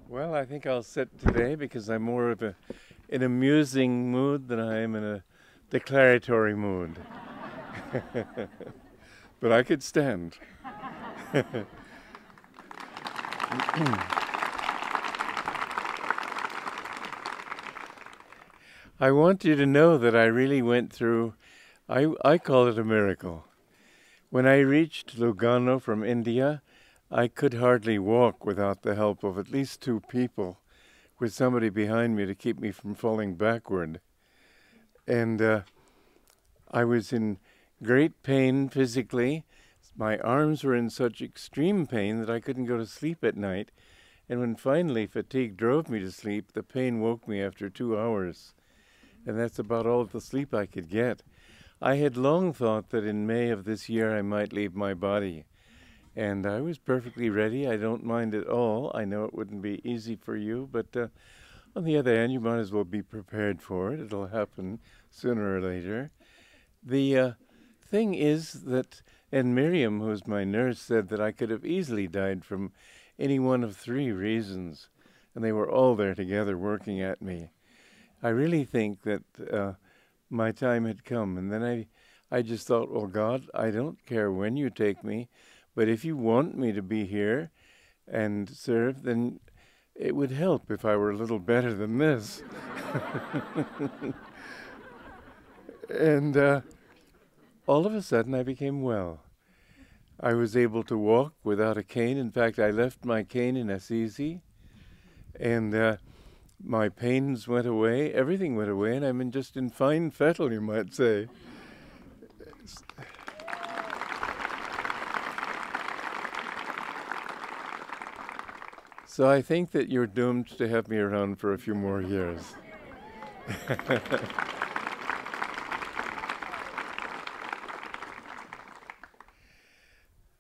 Well, I think I'll sit today because I'm more of an amusing mood than I am in a declaratory mood. But I could stand. I want you to know that I really went through, I call it a miracle. When I reached Lugano from India, I could hardly walk without the help of at least two people, with somebody behind me to keep me from falling backward. And I was in great pain physically. My arms were in such extreme pain that I couldn't go to sleep at night. And when finally fatigue drove me to sleep, the pain woke me after 2 hours. And that's about all the sleep I could get. I had long thought that in May of this year I might leave my body. And I was perfectly ready. I don't mind at all. I know it wouldn't be easy for you, but on the other hand, you might as well be prepared for it. It'll happen sooner or later. The thing is that, and Miriam, who's my nurse, said that I could have easily died from any one of three reasons, and they were all there together working at me. I really think that my time had come, and then I just thought, well, God, I don't care when you take me, but if you want me to be here and serve, then it would help if I were a little better than this. And all of a sudden I became well. I was able to walk without a cane. In fact, I left my cane in Assisi, and my pains went away, everything went away, and I'm just in fine fettle, you might say. So I think that you're doomed to have me around for a few more years.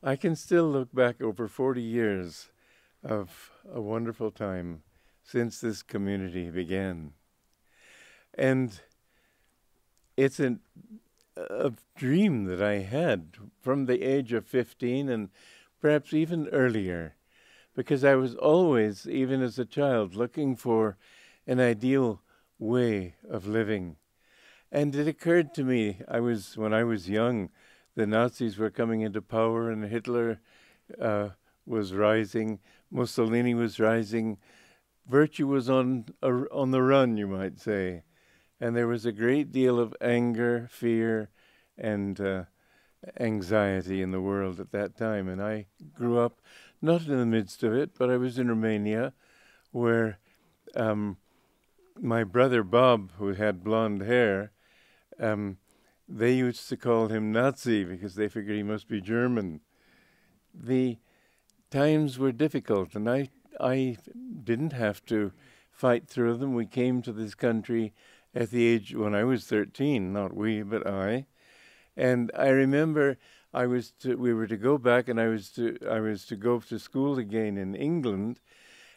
I can still look back over 40 years of a wonderful time since this community began. And it's a dream that I had from the age of 15 and perhaps even earlier, because I was always, even as a child, looking for an ideal way of living. And it occurred to me, when I was young, the Nazis were coming into power and Hitler was rising, Mussolini was rising. Virtue was on the run, you might say. And there was a great deal of anger, fear, and anxiety in the world at that time. And I grew up not in the midst of it, but I was in Romania, where my brother Bob, who had blonde hair, they used to call him Nazi because they figured he must be German. The times were difficult, and I didn't have to fight through them. We came to this country at the age when I was 13, not we, but I. And I remember we were to go back, and I was to go to school again in England,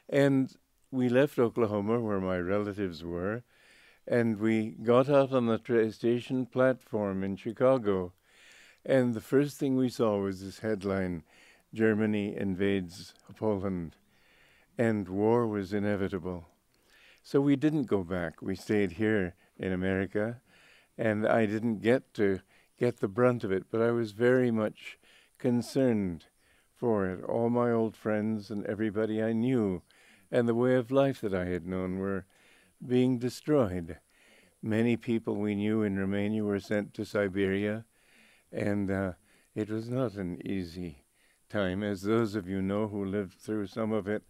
and we left Oklahoma, where my relatives were, and we got out on the station platform in Chicago, and the first thing we saw was this headline, "Germany invades Poland," and war was inevitable. So we didn't go back. We stayed here in America, and I didn't get to get the brunt of it, but I was very much concerned for it. All my old friends and everybody I knew and the way of life that I had known were being destroyed. Many people we knew in Romania were sent to Siberia, and it was not an easy time, as those of you know who lived through some of it,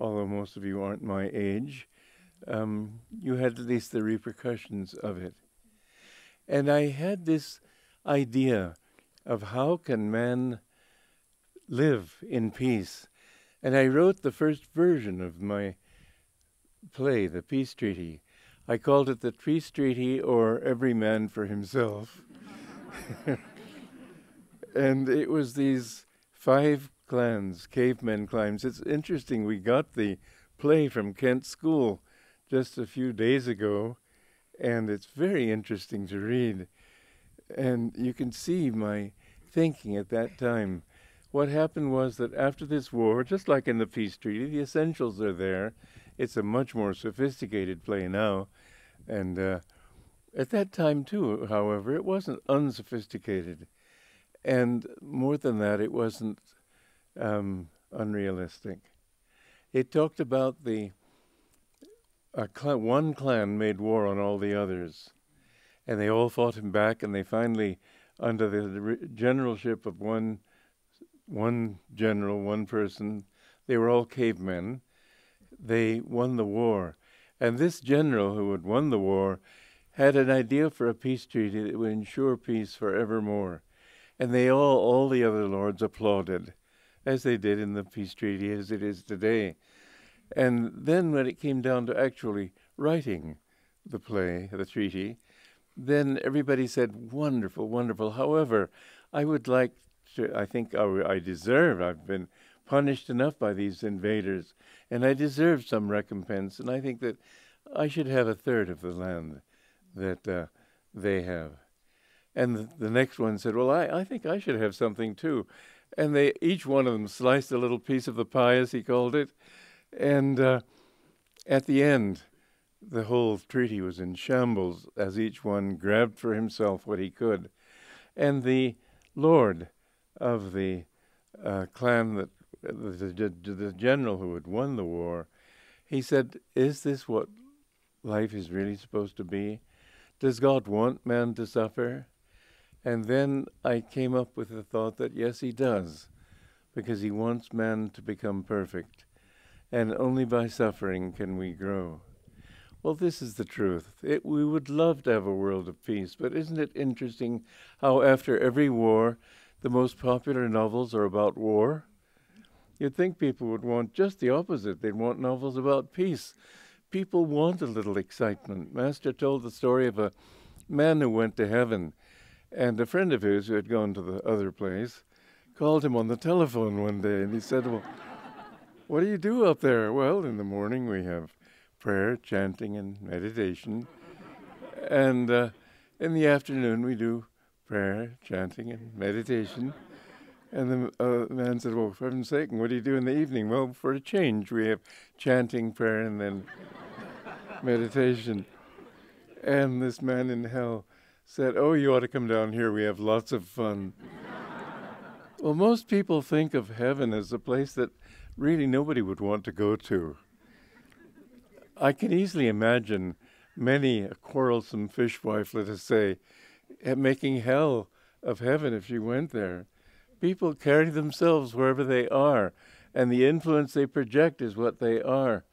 although most of you aren't my age. You had at least the repercussions of it. And I had this idea of how can man live in peace. And I wrote the first version of my play, The Peace Treaty. I called it The Peace Treaty, or Every Man for Himself. And it was these 5 clans, cavemen clans. It's interesting, we got the play from Kent School just a few days ago, and it's very interesting to read. And you can see my thinking at that time. what happened was that after this war, just like in the peace treaty, the essentials are there. It's a much more sophisticated play now. And at that time, too, however, it wasn't unsophisticated. And more than that, it wasn't unrealistic. It talked about one clan made war on all the others. And they all fought him back, and they finally, under the generalship of one general, one person, they were all cavemen, they won the war. And this general who had won the war had an idea for a peace treaty that would ensure peace forevermore. And they all the other lords applauded, as they did in the peace treaty as it is today. And then when it came down to actually writing the play, the treaty, then everybody said, wonderful, wonderful. However, I would like to, I think I deserve, I've been punished enough by these invaders, and I deserve some recompense, and I think that I should have a third of the land that they have. And the next one said, well, I think I should have something too. And each one of them sliced a little piece of the pie, as he called it, and at the end, the whole treaty was in shambles as each one grabbed for himself what he could. And the lord of the clan, the general who had won the war, he said, is this what life is really supposed to be? Does God want man to suffer? And then I came up with the thought that yes, he does, because he wants man to become perfect. And only by suffering can we grow. Well, this is the truth. We would love to have a world of peace, but isn't it interesting how after every war, the most popular novels are about war? You'd think people would want just the opposite. They'd want novels about peace. People want a little excitement. Master told the story of a man who went to heaven, and a friend of his who had gone to the other place called him on the telephone one day, and he said, well, what do you do up there? Well, in the morning we have prayer, chanting, and meditation. And in the afternoon, we do prayer, chanting, and meditation. And the man said, well, for heaven's sake, what do you do in the evening? Well, for a change, we have chanting, prayer, and then meditation. And this man in hell said, oh, you ought to come down here. We have lots of fun. Well, most people think of heaven as a place that really nobody would want to go to. I can easily imagine many a quarrelsome fishwife, let us say, making hell of heaven if she went there. People carry themselves wherever they are, and the influence they project is what they are.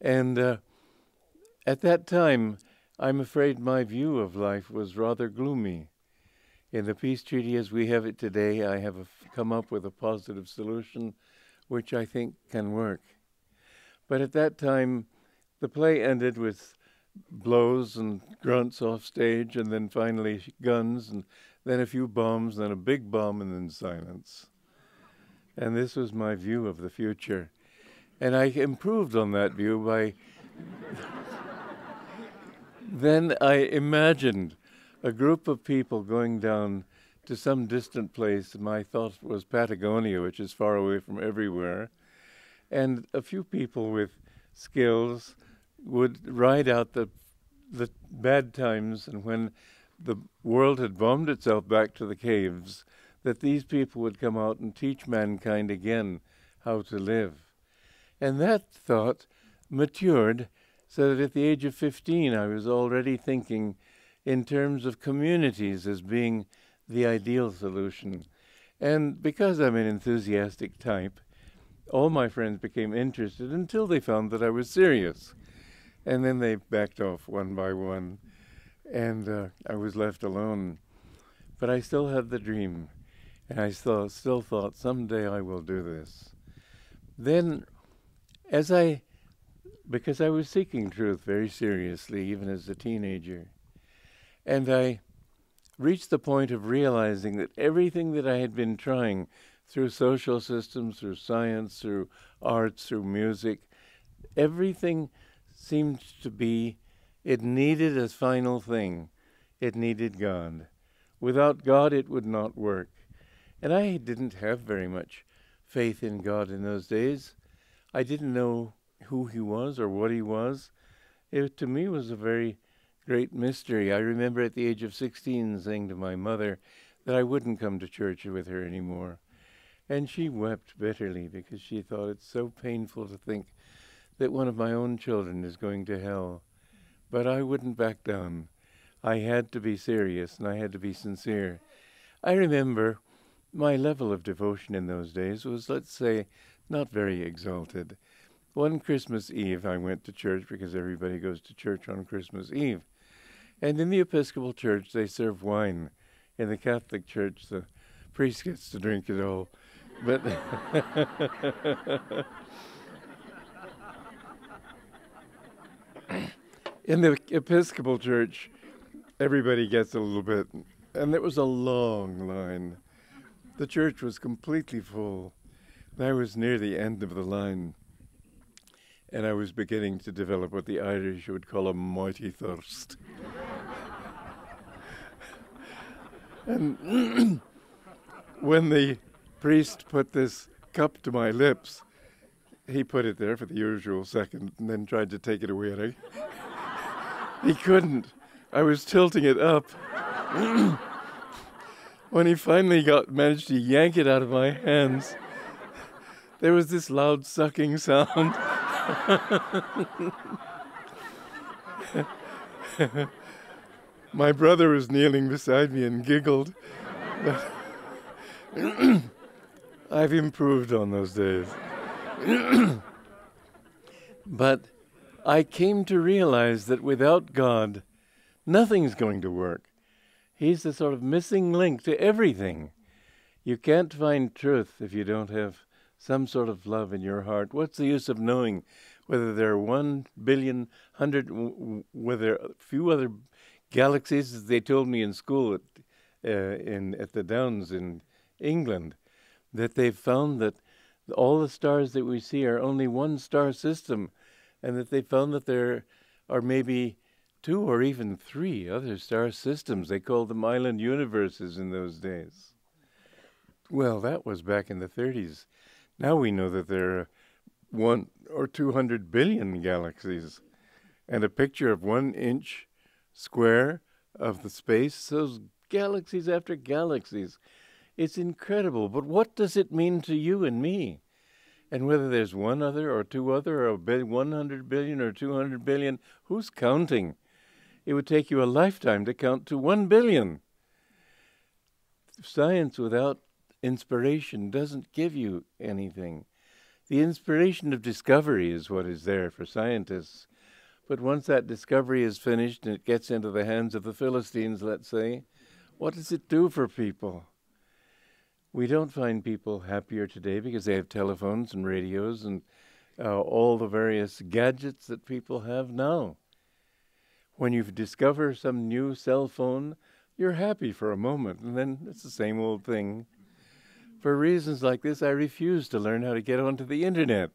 And at that time, I'm afraid my view of life was rather gloomy. In the peace treaty as we have it today, I have come up with a positive solution, which I think can work. But at that time, the play ended with blows and grunts off stage, and then finally guns, and then a few bombs, then a big bomb, and then silence. And this was my view of the future. And I improved on that view by... Then I imagined a group of people going down to some distant place. My thought was Patagonia, which is far away from everywhere. And a few people with skills would ride out the bad times, and when the world had bombed itself back to the caves, that these people would come out and teach mankind again how to live. And that thought matured so that at the age of 15 I was already thinking in terms of communities as being the ideal solution. And because I'm an enthusiastic type, all my friends became interested until they found that I was serious. And then they backed off one by one, and I was left alone. But I still had the dream, and I still thought, someday I will do this. Then, because I was seeking truth very seriously, even as a teenager, and I reached the point of realizing that everything that I had been trying through social systems, through science, through arts, through music, everything seemed to be, it needed a final thing. It needed God. Without God, it would not work. And I didn't have very much faith in God in those days. I didn't know who he was or what he was. It, to me, was a very great mystery. I remember at the age of 16 saying to my mother that I wouldn't come to church with her anymore. And she wept bitterly because she thought it's so painful to think that one of my own children is going to hell. But I wouldn't back down. I had to be serious and I had to be sincere. I remember my level of devotion in those days was, let's say, not very exalted. One Christmas Eve, I went to church because everybody goes to church on Christmas Eve. And in the Episcopal Church, they serve wine. In the Catholic Church, the priest gets to drink it all. But in the Episcopal Church, everybody gets a little bit. And there was a long line. The church was completely full. I was near the end of the line. And I was beginning to develop what the Irish would call a mighty thirst. And when the priest put this cup to my lips, he put it there for the usual second and then tried to take it away. And he couldn't. I was tilting it up. When he finally managed to yank it out of my hands, there was this loud sucking sound. My brother was kneeling beside me and giggled. I've improved on those days. But I came to realize that without God, nothing's going to work. He's the sort of missing link to everything. You can't find truth if you don't have some sort of love in your heart. What's the use of knowing whether there are 1 billion, 100, whether a few other galaxies, as they told me in school at the Downs in England, that they've found that all the stars that we see are only one star system, and that they found that there are maybe 2 or even 3 other star systems. They called them island universes in those days. Well, that was back in the 30s. Now we know that there are 1 or 200 billion galaxies, and a picture of 1 inch square of the space, those galaxies after galaxies. It's incredible, but what does it mean to you and me? And whether there's 1 other or 2 other or 100 billion or 200 billion, who's counting? It would take you a lifetime to count to 1 billion. Science without inspiration doesn't give you anything. The inspiration of discovery is what is there for scientists. But once that discovery is finished and it gets into the hands of the Philistines, let's say, what does it do for people? We don't find people happier today because they have telephones and radios and all the various gadgets that people have now. When you discover some new cell phone, you're happy for a moment, and then it's the same old thing. For reasons like this, I refuse to learn how to get onto the internet.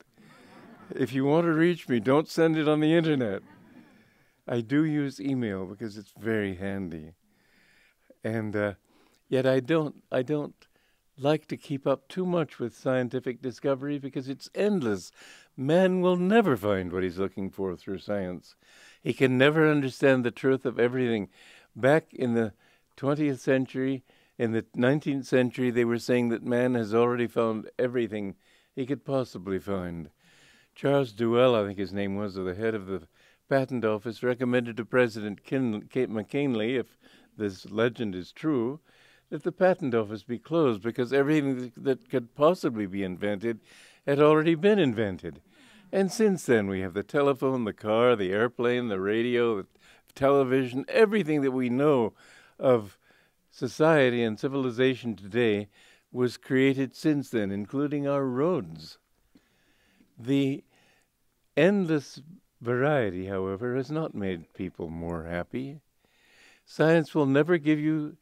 If you want to reach me, don't send it on the internet. I do use email because it's very handy. And yet I don't like to keep up too much with scientific discovery because it's endless. Man will never find what he's looking for through science. He can never understand the truth of everything. Back in the 20th century, in the 19th century, they were saying that man has already found everything he could possibly find. Charles Duell, I think his name was, the head of the patent office, recommended to President McKinley, if this legend is true, that the patent office be closed because everything that could possibly be invented had already been invented. And since then, we have the telephone, the car, the airplane, the radio, the television, everything that we know of society and civilization today was created since then, including our roads. The endless variety, however, has not made people more happy. Science will never give you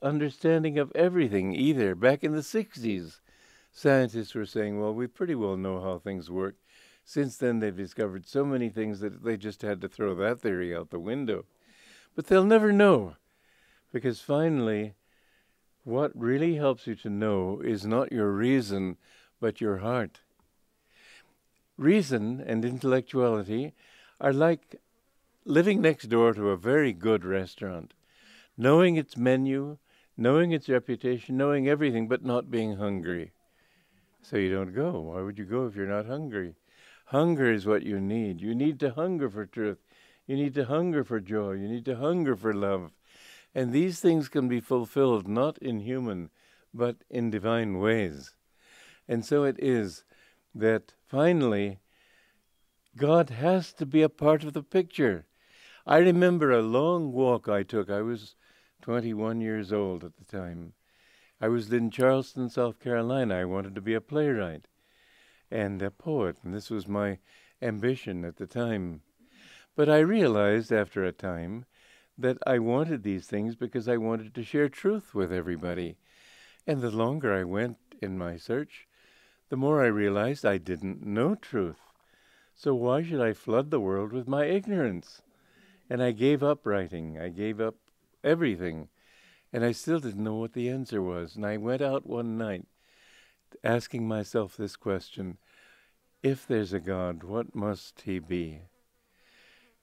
understanding of everything either. Back in the 60s, scientists were saying, well, we pretty well know how things work. Since then, they've discovered so many things that they just had to throw that theory out the window. But they'll never know, because finally, what really helps you to know is not your reason, but your heart. Reason and intellectuality are like living next door to a very good restaurant, knowing its menu, knowing its reputation, knowing everything, but not being hungry. So you don't go. Why would you go if you're not hungry? Hunger is what you need. You need to hunger for truth. You need to hunger for joy. You need to hunger for love. And these things can be fulfilled not in human, but in divine ways. And so it is that finally God has to be a part of the picture. I remember a long walk I took. I was 21 years old at the time. I was in Charleston, South Carolina. I wanted to be a playwright and a poet, and this was my ambition at the time. But I realized after a time that I wanted these things because I wanted to share truth with everybody. And the longer I went in my search, the more I realized I didn't know truth. So why should I flood the world with my ignorance? And I gave up writing. I gave up everything. And I still didn't know what the answer was. And I went out one night asking myself this question: if there's a God, what must he be?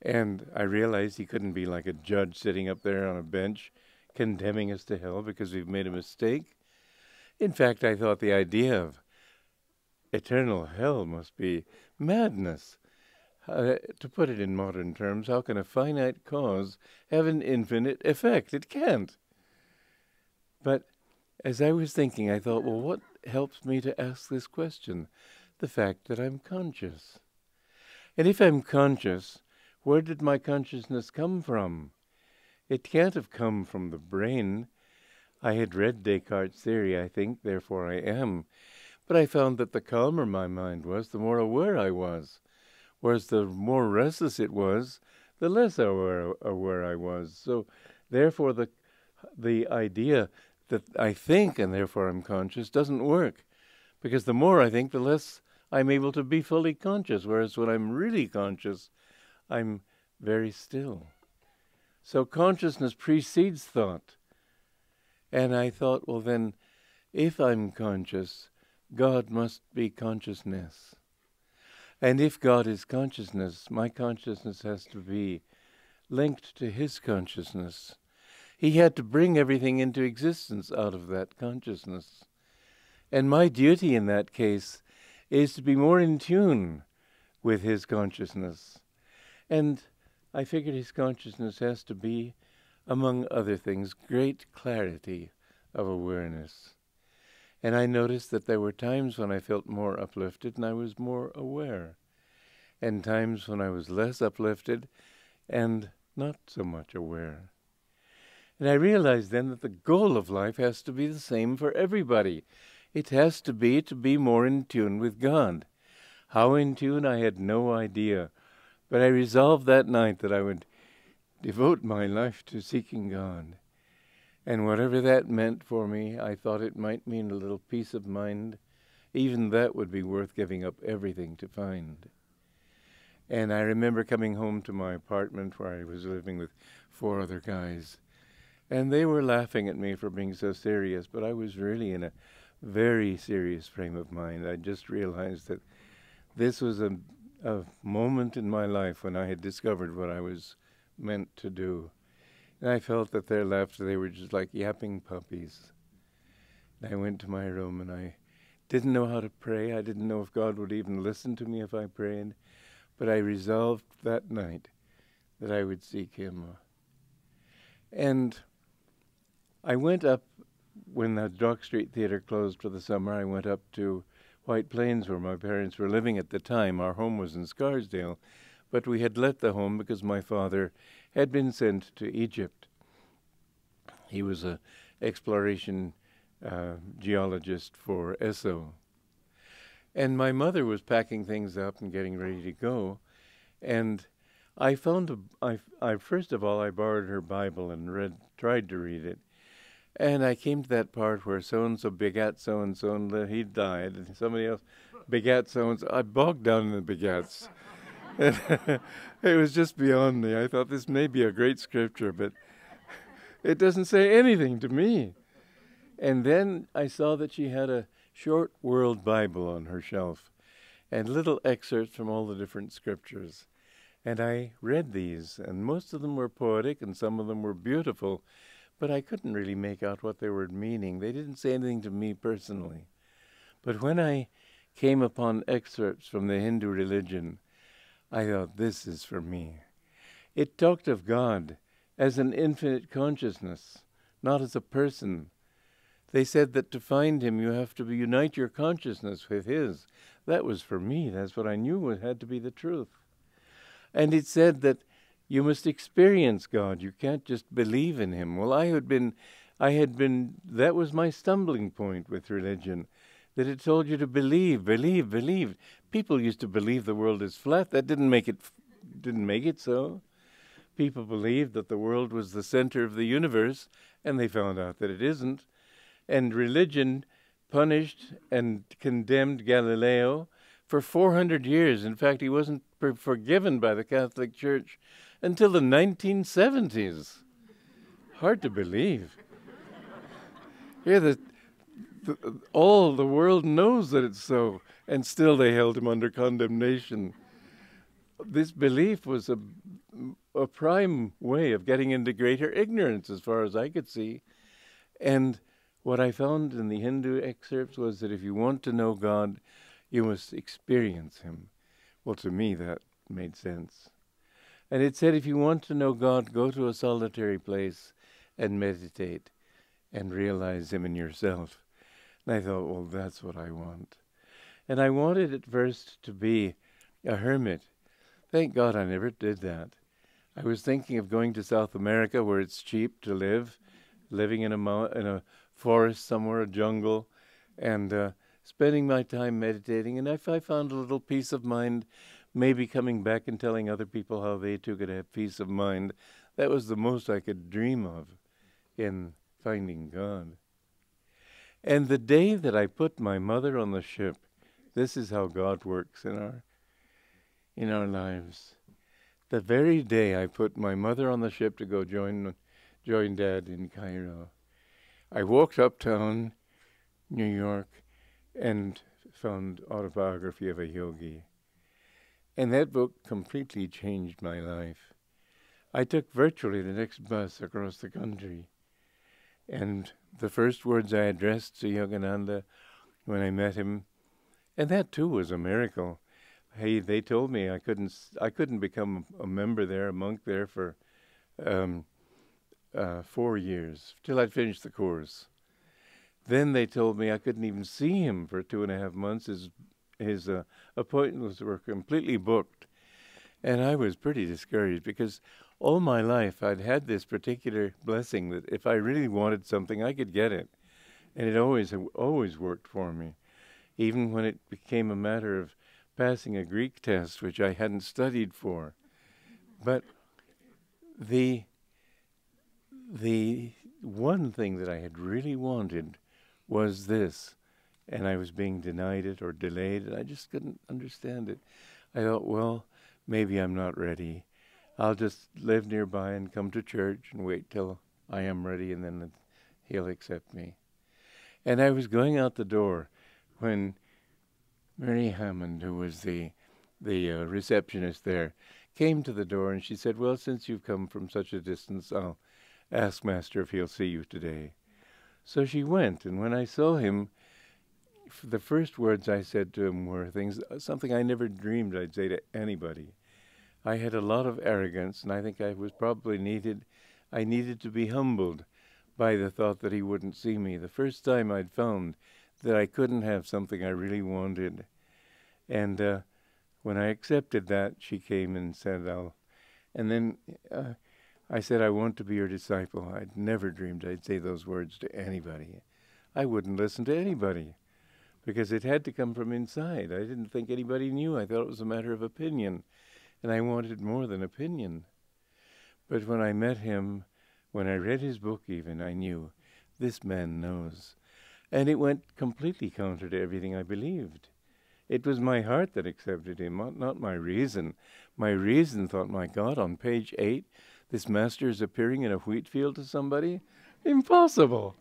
And I realized he couldn't be like a judge sitting up there on a bench condemning us to hell because we've made a mistake. In fact, I thought the idea of eternal hell must be madness. To put it in modern terms, how can a finite cause have an infinite effect? It can't. But as I was thinking, I thought, well, what helps me to ask this question? The fact that I'm conscious. And if I'm conscious, where did my consciousness come from? It can't have come from the brain. I had read Descartes' theory, I think, therefore I am. But I found that the calmer my mind was, the more aware I was. Whereas the more restless it was, the less aware I was. So therefore the idea that I think and therefore I'm conscious doesn't work. Because the more I think, the less I'm able to be fully conscious. Whereas when I'm really conscious, I'm very still. So consciousness precedes thought. And I thought, well then, if I'm conscious, God must be consciousness. And if God is consciousness, my consciousness has to be linked to his consciousness. He had to bring everything into existence out of that consciousness. And my duty in that case is to be more in tune with his consciousness. And I figured his consciousness has to be, among other things, great clarity of awareness. And I noticed that there were times when I felt more uplifted and I was more aware, and times when I was less uplifted and not so much aware. And I realized then that the goal of life has to be the same for everybody. It has to be more in tune with God. How in tune, I had no idea. But I resolved that night that I would devote my life to seeking God. And whatever that meant for me, I thought it might mean a little peace of mind. Even that would be worth giving up everything to find. And I remember coming home to my apartment where I was living with 4 other guys. And they were laughing at me for being so serious, but I was really in a very serious frame of mind. I just realized that this was a moment in my life when I had discovered what I was meant to do. And I felt that their laughter, they were just like yapping puppies. And I went to my room and I didn't know how to pray. I didn't know if God would even listen to me if I prayed. But I resolved that night that I would seek him. And I went up, when the Dock Street Theatre closed for the summer, I went up to White Plains where my parents were living at the time. Our home was in Scarsdale, but we had let the home because my father had been sent to Egypt. He was an exploration geologist for Esso. And my mother was packing things up and getting ready to go. And I found, first of all, I borrowed her Bible and tried to read it. And I came to that part where so-and-so begat so-and-so, and he died, and somebody else begat so-and-so. I bogged down in the begats. It was just beyond me. I thought this may be a great scripture, but it doesn't say anything to me. And then I saw that she had a short World Bible on her shelf and little excerpts from all the different scriptures. And I read these, and most of them were poetic and some of them were beautiful, but I couldn't really make out what they were meaning. They didn't say anything to me personally. But when I came upon excerpts from the Hindu religion, I thought, this is for me. It talked of God as an infinite consciousness, not as a person. They said that to find him, you have to unite your consciousness with his. That was for me. That's what I knew had to be the truth. And it said that you must experience God. You can't just believe in him. Well, that was my stumbling point with religion, that it told you to believe, believe, believe. People used to believe the world is flat. That didn't make it so. People believed that the world was the center of the universe, and they found out that it isn't. And religion punished and condemned Galileo for 400 years. In fact, he wasn't forgiven by the Catholic Church until the 1970s. Hard to believe. Here, all the world knows that it's so, and still they held him under condemnation. This belief was a prime way of getting into greater ignorance, as far as I could see. And what I found in the Hindu excerpts was that if you want to know God, you must experience him. Well, to me, that made sense. And it said, if you want to know God, go to a solitary place and meditate and realize him in yourself. And I thought, well, that's what I want. And I wanted at first to be a hermit. Thank God I never did that. I was thinking of going to South America where it's cheap to live, living in a forest somewhere, a jungle, and spending my time meditating. And if I found a little peace of mind, maybe coming back and telling other people how they too could have peace of mind, that was the most I could dream of in finding God. And the day that I put my mother on the ship, this is how God works in our lives. The very day I put my mother on the ship to go join Dad in Cairo, I walked uptown, New York, and found Autobiography of a Yogi. And that book completely changed my life. I took virtually the next bus across the country. And the first words I addressed to Yogananda when I met him, and that too was a miracle. They told me I couldn't become a member there, a monk there for 4 years, till I'd finished the course. Then they told me I couldn't even see him for 2.5 months. His appointments were completely booked. And I was pretty discouraged because all my life I'd had this particular blessing that if I really wanted something, I could get it. And it always worked for me, even when it became a matter of passing a Greek test, which I hadn't studied for. But the one thing that I had really wanted was this, and I was being denied it or delayed, and I just couldn't understand it. I thought, well, maybe I'm not ready. I'll just live nearby and come to church and wait till I am ready, and then he'll accept me. And I was going out the door when Mary Hammond, who was the receptionist there, came to the door, and she said, well, since you've come from such a distance, I'll ask Master if he'll see you today. So she went, and when I saw him, the first words I said to him were something I never dreamed I'd say to anybody. I had a lot of arrogance, and I think I needed to be humbled by the thought that he wouldn't see me. The first time I'd found that I couldn't have something I really wanted. And when I accepted that, she came and said, and then I said, I want to be your disciple. I'd never dreamed I'd say those words to anybody. I wouldn't listen to anybody because it had to come from inside. I didn't think anybody knew. I thought it was a matter of opinion, and I wanted more than opinion. But when I met him, when I read his book even, I knew this man knows. And it went completely counter to everything I believed. It was my heart that accepted him, not my reason. My reason thought, my God, on page 8, this master is appearing in a wheat field to somebody? Impossible.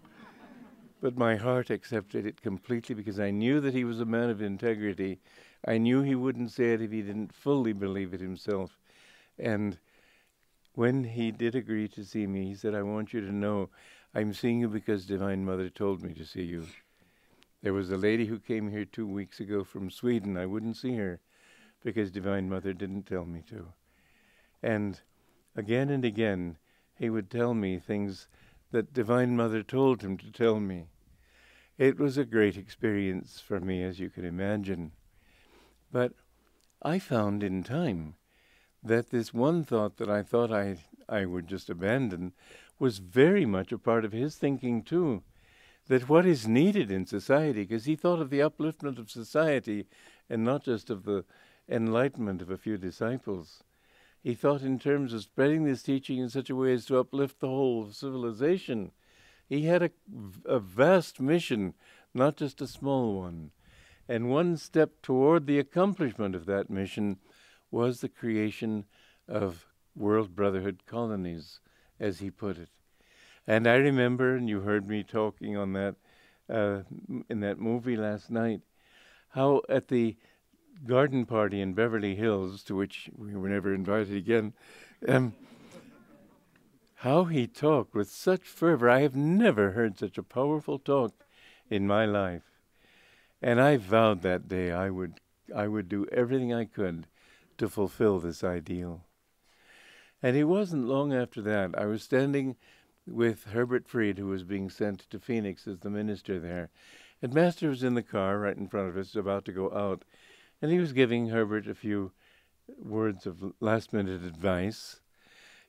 but my heart accepted it completely because I knew that he was a man of integrity. I knew he wouldn't say it if he didn't fully believe it himself. And when he did agree to see me, he said, I want you to know I'm seeing you because Divine Mother told me to see you. There was a lady who came here 2 weeks ago from Sweden. I wouldn't see her because Divine Mother didn't tell me to. And again, he would tell me things that Divine Mother told him to tell me. It was a great experience for me, as you can imagine. But I found in time that this one thought that I thought I would just abandon was very much a part of his thinking too, that what is needed in society, because he thought of the upliftment of society and not just of the enlightenment of a few disciples. He thought in terms of spreading this teaching in such a way as to uplift the whole of civilization. He had a vast mission, not just a small one. And one step toward the accomplishment of that mission was the creation of World Brotherhood colonies, as he put it. And I remember, and you heard me talking on that in that movie last night, how at the garden party in Beverly Hills, to which we were never invited again, how he talked with such fervor. I have never heard such a powerful talk in my life. And I vowed that day I would do everything I could to fulfill this ideal. And it wasn't long after that. I was standing with Herbert Fried, who was being sent to Phoenix as the minister there. And Master was in the car right in front of us, about to go out. And he was giving Herbert a few words of last-minute advice.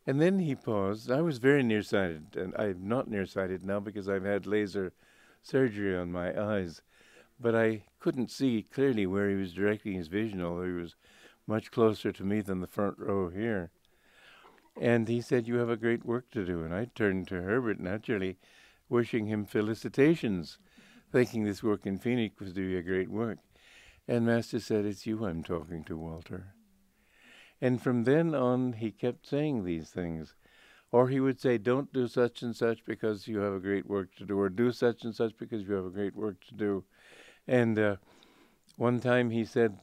And then he paused. I was very nearsighted, and I'm not nearsighted now because I've had laser surgery on my eyes. But I couldn't see clearly where he was directing his vision, although he was much closer to me than the front row here. And he said, you have a great work to do. And I turned to Herbert, naturally, wishing him felicitations, thinking this work in Phoenix was doing a great work. And Master said, it's you I'm talking to, Walter. And from then on, he kept saying these things. Or he would say, don't do such and such because you have a great work to do, or do such and such because you have a great work to do. And one time he said,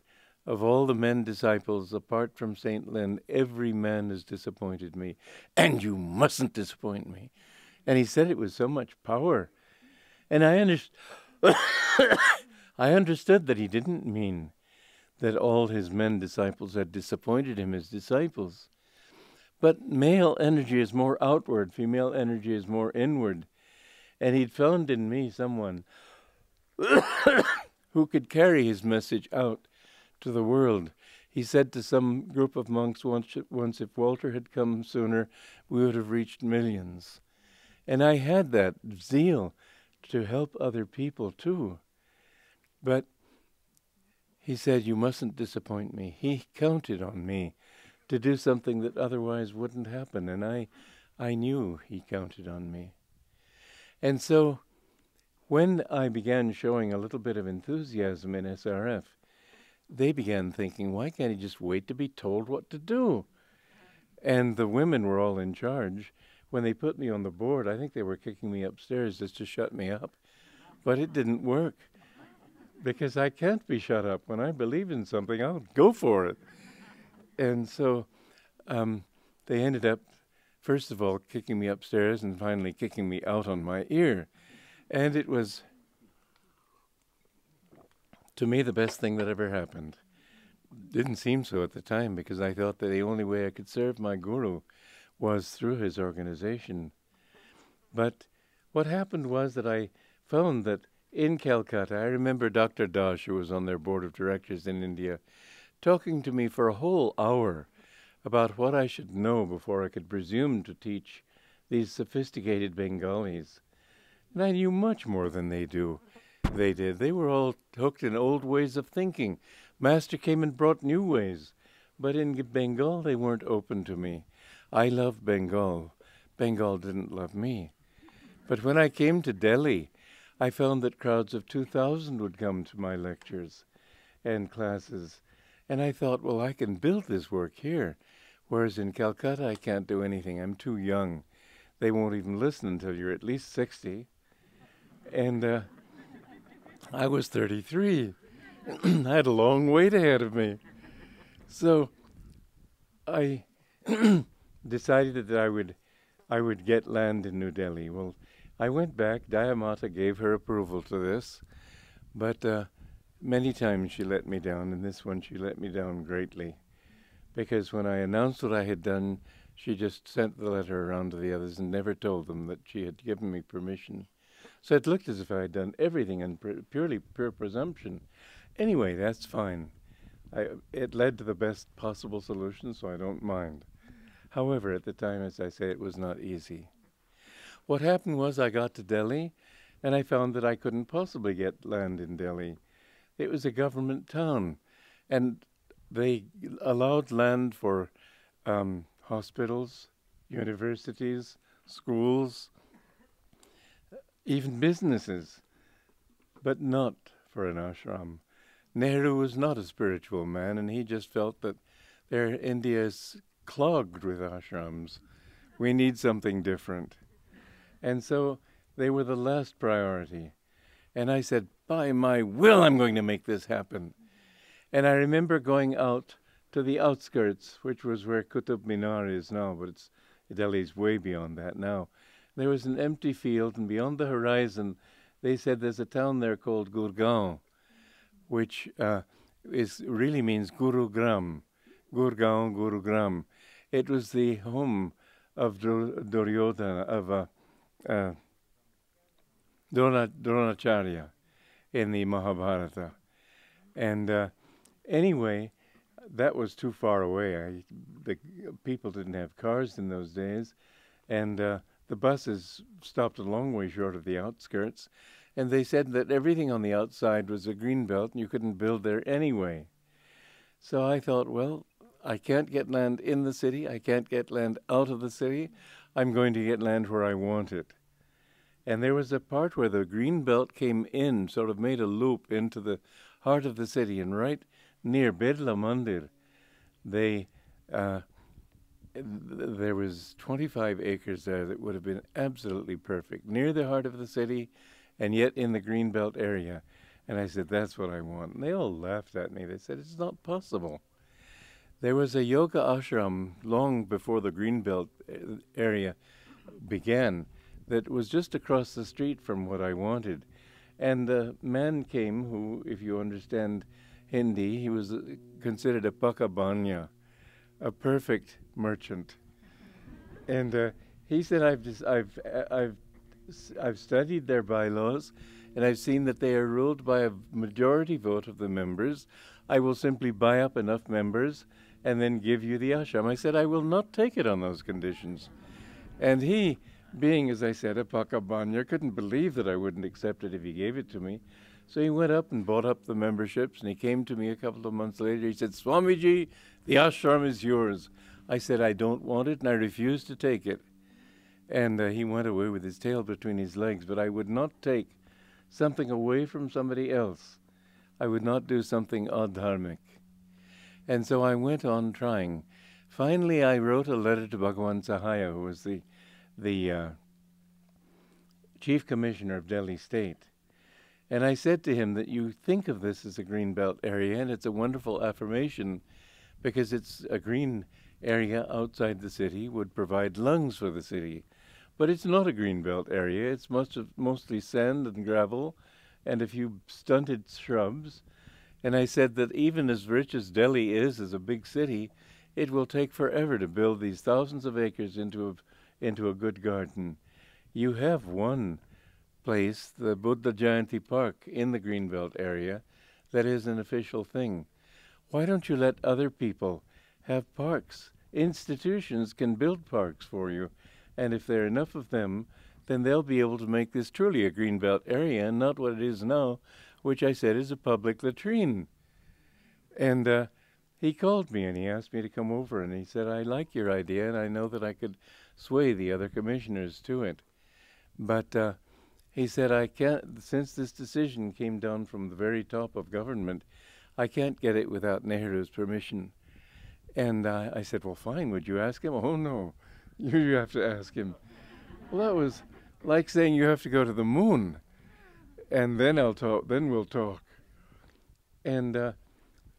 of all the men disciples, apart from St. Len, every man has disappointed me, and you mustn't disappoint me. And he said it with so much power. And I understood that he didn't mean that all his men disciples had disappointed him as disciples. But male energy is more outward, female energy is more inward. And he'd found in me someone who could carry his message out to the world. He said to some group of monks once, if Walter had come sooner, we would have reached millions. And I had that zeal to help other people too. But he said, you mustn't disappoint me. He counted on me to do something that otherwise wouldn't happen. And I knew he counted on me. And so when I began showing a little bit of enthusiasm in SRF, they began thinking, why can't he just wait to be told what to do? And the women were all in charge. When they put me on the board, I think they were kicking me upstairs just to shut me up. But it didn't work, because I can't be shut up. When I believe in something, I'll go for it. And so they ended up, first of all, kicking me upstairs and finally kicking me out on my ear. And it was, to me, the best thing that ever happened. Didn't seem so at the time, because I thought that the only way I could serve my guru was through his organization. But what happened was that I found that in Calcutta, I remember Dr. Dash, who was on their board of directors in India, talking to me for a whole hour about what I should know before I could presume to teach these sophisticated Bengalis. And I knew much more than they did. They were all hooked in old ways of thinking. Master came and brought new ways. But in Bengal, they weren't open to me. I loved Bengal. Bengal didn't love me. But when I came to Delhi, I found that crowds of 2,000 would come to my lectures and classes. And I thought, well, I can build this work here. Whereas in Calcutta, I can't do anything. I'm too young. They won't even listen until you're at least 60. And I was 33. I had a long wait ahead of me. So I decided that I would get land in New Delhi. Well, I went back. Dayamata gave her approval to this, but many times she let me down, and this one she let me down greatly, because when I announced what I had done, she just sent the letter around to the others and never told them that she had given me permission. So it looked as if I had done everything in pure presumption. Anyway, that's fine. It led to the best possible solution, so I don't mind. However, at the time, as I say, it was not easy. What happened was I got to Delhi, and I found that I couldn't possibly get land in Delhi. It was a government town, and they allowed land for hospitals, universities, schools, even businesses, but not for an ashram. Nehru was not a spiritual man, and he just felt that India is clogged with ashrams. We need something different. And so they were the last priority. And I said, by my will, I'm going to make this happen. And I remember going out to the outskirts, which was where Qutub Minar is now, but Delhi's way beyond that now. There was an empty field, and beyond the horizon, they said there's a town there called Gurgaon, which really means Gurugram. Gurgaon, Gurugram. It was the home of Duryodhana, of Dronacharya in the Mahabharata. And anyway, that was too far away. The people didn't have cars in those days, and the buses stopped a long way short of the outskirts, and they said that everything on the outside was a green belt and you couldn't build there anyway. So I thought, well, I can't get land in the city, I can't get land out of the city, I'm going to get land where I want it. And there was a part where the green belt came in, sort of made a loop into the heart of the city, and right near Bedla Mandir, there was 25 acres there that would have been absolutely perfect, near the heart of the city, and yet in the green belt area. And I said, that's what I want. And they all laughed at me. They said, it's not possible. There was a yoga ashram long before the green belt area began that was just across the street from what I wanted. And a man came who, if you understand Hindi, he was considered a pakabanya, a perfect merchant. And he said, I've studied their bylaws, and I've seen that they are ruled by a majority vote of the members. I will simply buy up enough members and then give you the ashram. I said, I will not take it on those conditions. And he, being, as I said, a pakabanya, couldn't believe that I wouldn't accept it if he gave it to me. So he went up and bought up the memberships, and he came to me a couple of months later. He said, Swamiji, the ashram is yours. I said, I don't want it, and I refuse to take it. And he went away with his tail between his legs, but I would not take something away from somebody else. I would not do something adharmic. And so I went on trying. Finally, I wrote a letter to Bhagavan Sahaya, who was the Chief Commissioner of Delhi State. And I said to him that you think of this as a green belt area, and it's a wonderful affirmation because it's a green area outside the city, would provide lungs for the city. But it's not a green belt area. It's mostly sand and gravel and a few stunted shrubs. And I said that even as rich as Delhi is as a big city, it will take forever to build these thousands of acres into a good garden. You have one place, the Buddha Jayanti Park in the Greenbelt area, that is an official thing. Why don't you let other people have parks? Institutions can build parks for you, and if there are enough of them, then they'll be able to make this truly a Greenbelt area and not what it is now, which I said is a public latrine. And he called me and he asked me to come over, and he said, I like your idea and I know that I could sway the other commissioners to it. But he said, I can't, since this decision came down from the very top of government, I can't get it without Nehru's permission. And I said, well, fine, would you ask him? Oh, no, you have to ask him. Well, that was like saying you have to go to the moon. and then I'll talk. Then we'll talk. And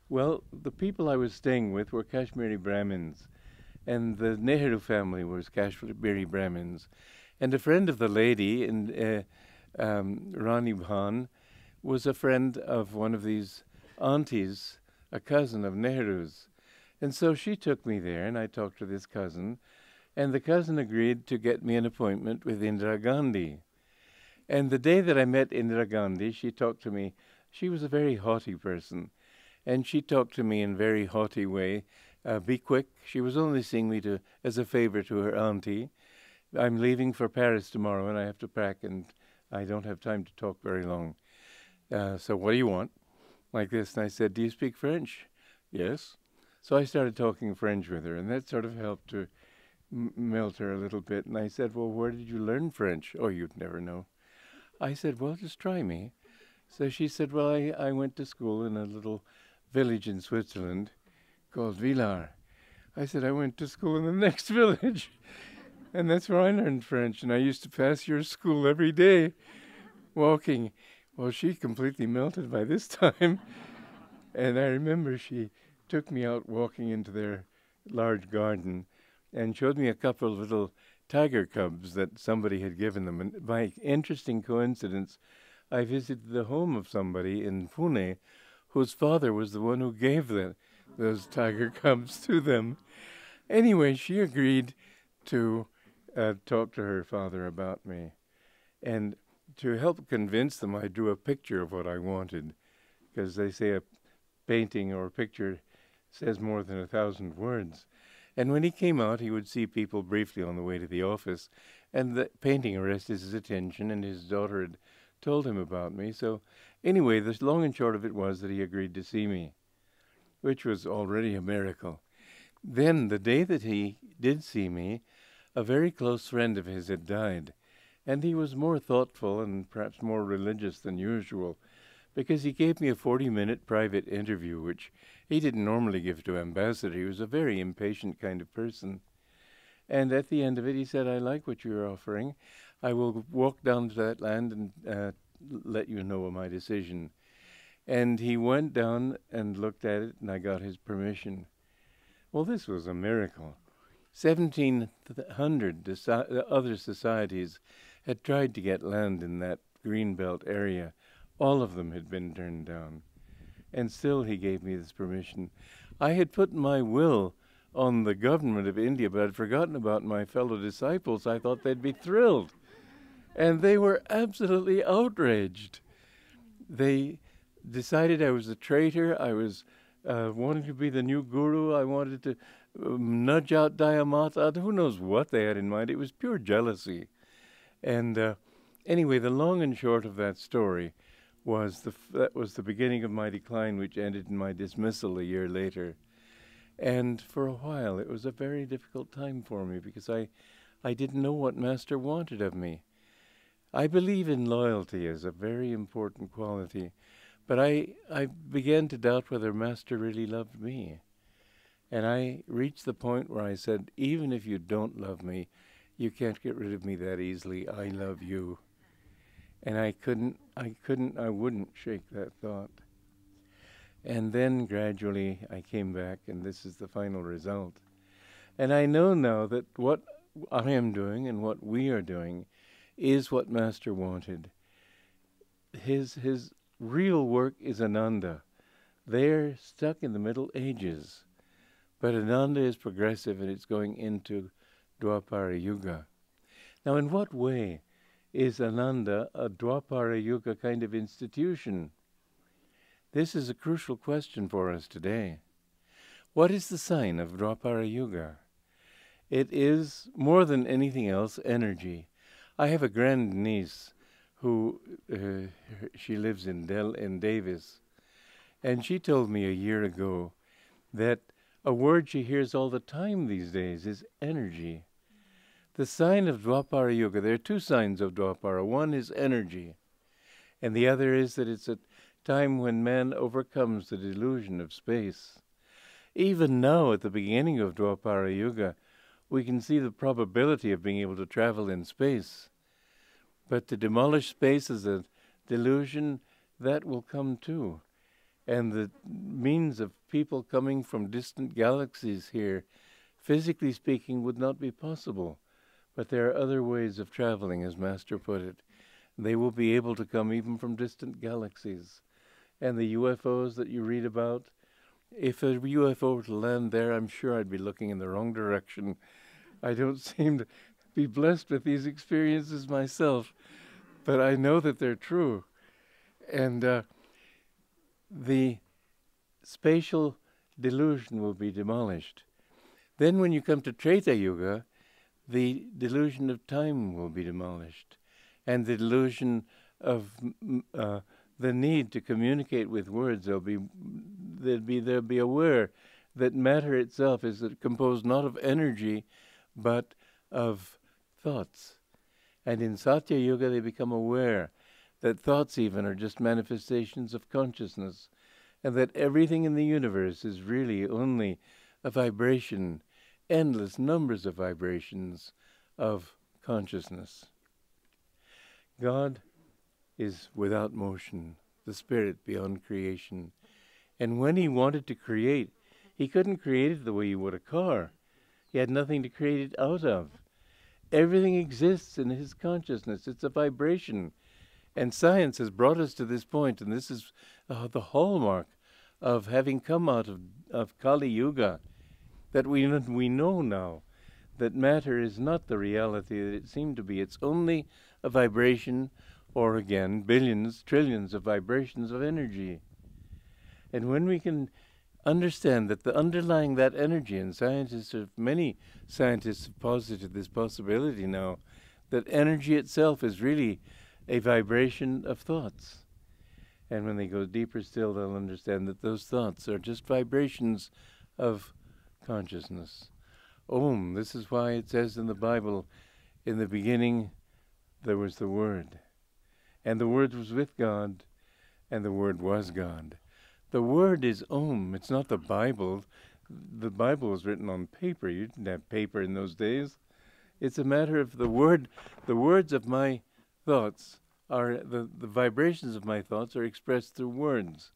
well, the people I was staying with were Kashmiri Brahmins, and the Nehru family was Kashmiri Brahmins, and a friend of the lady, Rani Bhan, was a friend of one of these aunties, a cousin of Nehru's. And so she took me there, and I talked to this cousin, and the cousin agreed to get me an appointment with Indira Gandhi. And the day that I met Indira Gandhi, she talked to me. She was a very haughty person, and she talked to me in a very haughty way. Be quick. She was only seeing me as a favor to her auntie. I'm leaving for Paris tomorrow, and I have to pack, and I don't have time to talk very long. So what do you want? Like this. And I said, do you speak French? Yes. So I started talking French with her, and that sort of helped to melt her a little bit. And I said, well, where did you learn French? Oh, you'd never know. I said, well, just try me. So she said, well, I went to school in a little village in Switzerland called Villars. I said, I went to school in the next village. And that's where I learned French. And I used to pass your school every day walking. Well, she completely melted by this time. And I remember she took me out walking into their large garden and showed me a couple of little tiger cubs that somebody had given them. And by interesting coincidence, I visited the home of somebody in Pune whose father was the one who gave those tiger cubs to them. Anyway, she agreed to talk to her father about me. And to help convince them, I drew a picture of what I wanted, because they say a painting or a picture says more than 1,000 words. And when he came out, he would see people briefly on the way to the office, and the painting arrested his attention, and his daughter had told him about me. So anyway, the long and short of it was that he agreed to see me, which was already a miracle. Then, the day that he did see me, a very close friend of his had died, and he was more thoughtful and perhaps more religious than usual, because he gave me a 40-minute private interview, which he didn't normally give to ambassador. He was a very impatient kind of person. And at the end of it, he said, I like what you're offering. I will walk down to that land and let you know my decision. And he went down and looked at it, and I got his permission. Well, this was a miracle. 1,700 other societies had tried to get land in that greenbelt area. All of them had been turned down. And still he gave me this permission. I had put my will on the government of India, but I'd forgotten about my fellow disciples. I thought they'd be thrilled. And they were absolutely outraged. They decided I was a traitor. I was wanting to be the new guru. I wanted to nudge out Dayamata. Who knows what they had in mind. It was pure jealousy. And anyway, the long and short of that story was that was the beginning of my decline, which ended in my dismissal a year later. And for a while, it was a very difficult time for me, because I didn't know what Master wanted of me. I believe in loyalty as a very important quality, but I began to doubt whether Master really loved me. And I reached the point where I said, even if you don't love me, you can't get rid of me that easily. I love you. And I wouldn't shake that thought. And then gradually I came back, and this is the final result. And I know now that what I am doing and what we are doing is what Master wanted. His real work is Ananda. They're stuck in the Middle Ages. But Ananda is progressive, and it's going into Dwapara Yuga. Now, in what way is Ananda a Dwapara Yuga kind of institution? This is a crucial question for us today. What is the sign of Dwapara Yuga? It is, more than anything else, energy. I have a grandniece who, she lives in Davis, and she told me a year ago that a word she hears all the time these days is energy. The sign of Dwapara Yuga, there are two signs of Dwapara. One is energy, and the other is that it's a time when man overcomes the delusion of space. Even now, at the beginning of Dwapara Yuga, we can see the probability of being able to travel in space. But to demolish space as a delusion, that will come too. And the means of people coming from distant galaxies here, physically speaking, would not be possible. But there are other ways of traveling, as Master put it. They will be able to come even from distant galaxies. And the UFOs that you read about, if a UFO were to land there, I'm sure I'd be looking in the wrong direction. I don't seem to be blessed with these experiences myself, but I know that they're true. And the spatial delusion will be demolished. Then when you come to Treta Yuga, the delusion of time will be demolished, and the delusion of the need to communicate with words. They'll be aware that matter itself is composed not of energy, but of thoughts. And in Satya Yuga, they become aware that thoughts even are just manifestations of consciousness, and that everything in the universe is really only a vibration, endless numbers of vibrations of consciousness. God is without motion, the spirit beyond creation. And when he wanted to create, he couldn't create it the way you would a car. He had nothing to create it out of. Everything exists in his consciousness. It's a vibration. And science has brought us to this point, and this is the hallmark of having come out of Kali Yuga, that we know now that matter is not the reality that it seemed to be. It's only a vibration, or again, billions, trillions of vibrations of energy. And when we can understand that the underlying that energy, and many scientists have posited this possibility now, that energy itself is really a vibration of thoughts. And when they go deeper still, they'll understand that those thoughts are just vibrations of consciousness. Om, this is why it says in the Bible, in the beginning there was the Word, and the Word was with God, and the Word was God. The Word is Om, it's not the Bible. The Bible was written on paper. You didn't have paper in those days. It's a matter of the Word. The words of my thoughts are, the vibrations of my thoughts are expressed through words.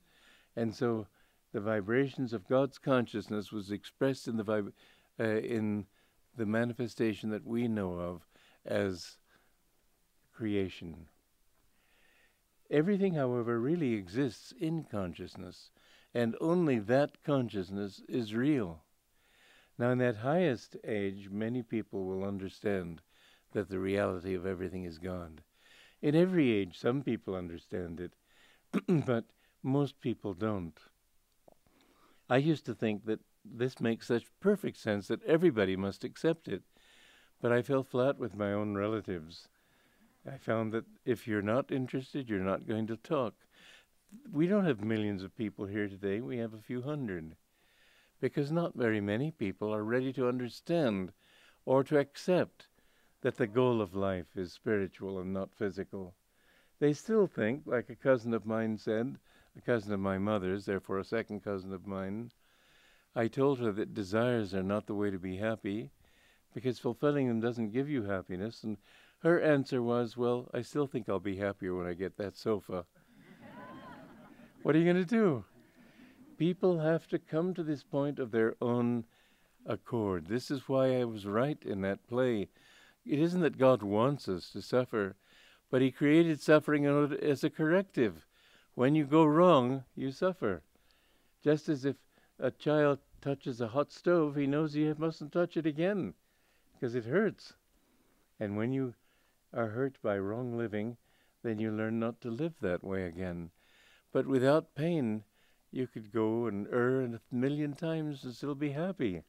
And so the vibrations of God's consciousness was expressed in the manifestation that we know of as creation. Everything, however, really exists in consciousness, and only that consciousness is real. Now, in that highest age, many people will understand that the reality of everything is God. In every age, some people understand it, but most people don't. I used to think that this makes such perfect sense that everybody must accept it, but I fell flat with my own relatives. I found that if you're not interested, you're not going to talk. We don't have millions of people here today. We have a few hundred, because not very many people are ready to understand or to accept that the goal of life is spiritual and not physical. They still think, like a cousin of mine said, a cousin of my mother's, therefore a second cousin of mine, I told her that desires are not the way to be happy, because fulfilling them doesn't give you happiness, and her answer was, well, I still think I'll be happier when I get that sofa. What are you going to do? People have to come to this point of their own accord. This is why I was right in that play. It isn't that God wants us to suffer, but he created suffering as a corrective. When you go wrong, you suffer. Just as if a child touches a hot stove, he knows he mustn't touch it again, because it hurts. And when you are hurt by wrong living, then you learn not to live that way again. But without pain, you could go and err 1,000,000 times and still be happy.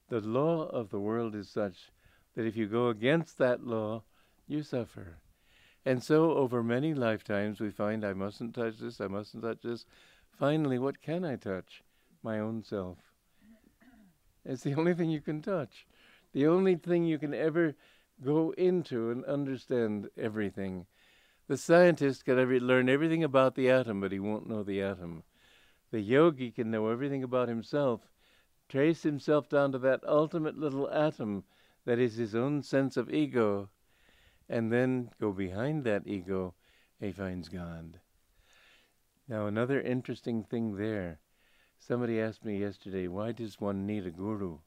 The law of the world is such that if you go against that law, you suffer. And so over many lifetimes we find, I mustn't touch this, I mustn't touch this. Finally, what can I touch? My own self. It's the only thing you can touch. The only thing you can ever go into and understand everything. The scientist can learn everything about the atom, but he won't know the atom. The yogi can know everything about himself, trace himself down to that ultimate little atom that is his own sense of ego, and then go behind that ego he finds God. Now, another interesting thing there. Somebody asked me yesterday, why does one need a guru?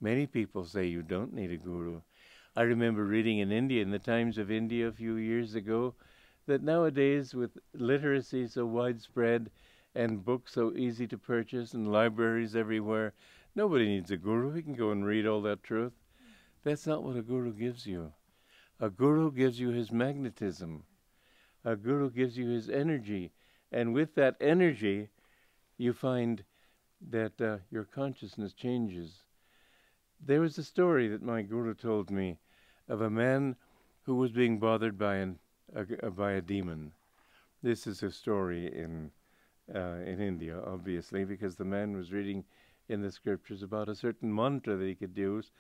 Many people say you don't need a guru. I remember reading in India, in the Times of India a few years ago, that nowadays with literacy so widespread and books so easy to purchase and libraries everywhere, nobody needs a guru. He can go and read all that truth. That's not what a guru gives you. A guru gives you his magnetism. A guru gives you his energy. And with that energy, you find that your consciousness changes. There was a story that my guru told me of a man who was being bothered by a demon. This is a story in India, obviously, because the man was reading in the scriptures about a certain mantra that he could use,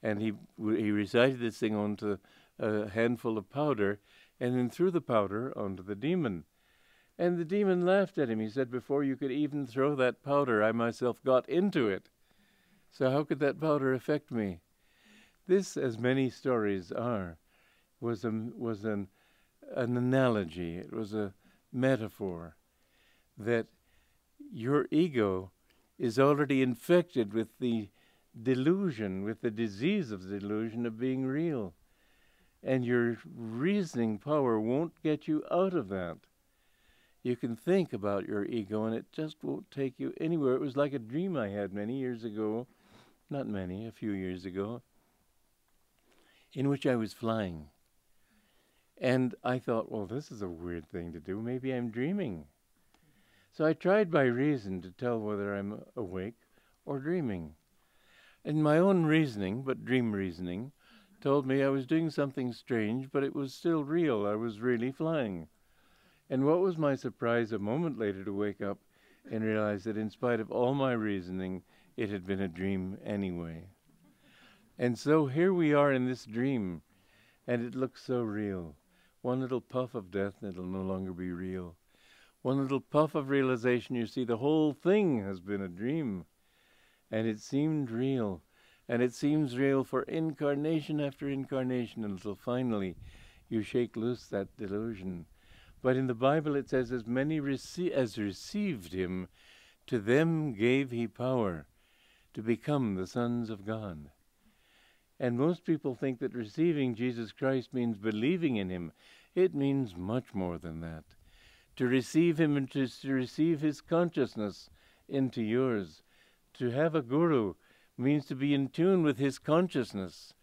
and he recited this thing onto a handful of powder, and then threw the powder onto the demon. And the demon laughed at him. He said, "Before you could even throw that powder, I myself got into it. So how could that powder affect me?" This, as many stories are, was an analogy. It was a metaphor that your ego is already infected with the delusion, with the disease of the delusion of being real. And your reasoning power won't get you out of that. You can think about your ego and it just won't take you anywhere. It was like a dream I had many years ago, not many, a few years ago, in which I was flying. And I thought, well, this is a weird thing to do. Maybe I'm dreaming. So I tried by reason to tell whether I'm awake or dreaming. And my own reasoning, but dream reasoning, told me I was doing something strange, but it was still real. I was really flying. And what was my surprise a moment later to wake up and realize that in spite of all my reasoning, it had been a dream anyway. And so here we are in this dream, and it looks so real. One little puff of death, and it'll no longer be real. One little puff of realization, you see the whole thing has been a dream. And it seemed real. And it seems real for incarnation after incarnation until finally you shake loose that delusion. But in the Bible it says, as many as received him, to them gave he power to become the sons of God. And most people think that receiving Jesus Christ means believing in him. It means much more than that. To receive him and to receive his consciousness into yours. To have a guru means to be in tune with his consciousness.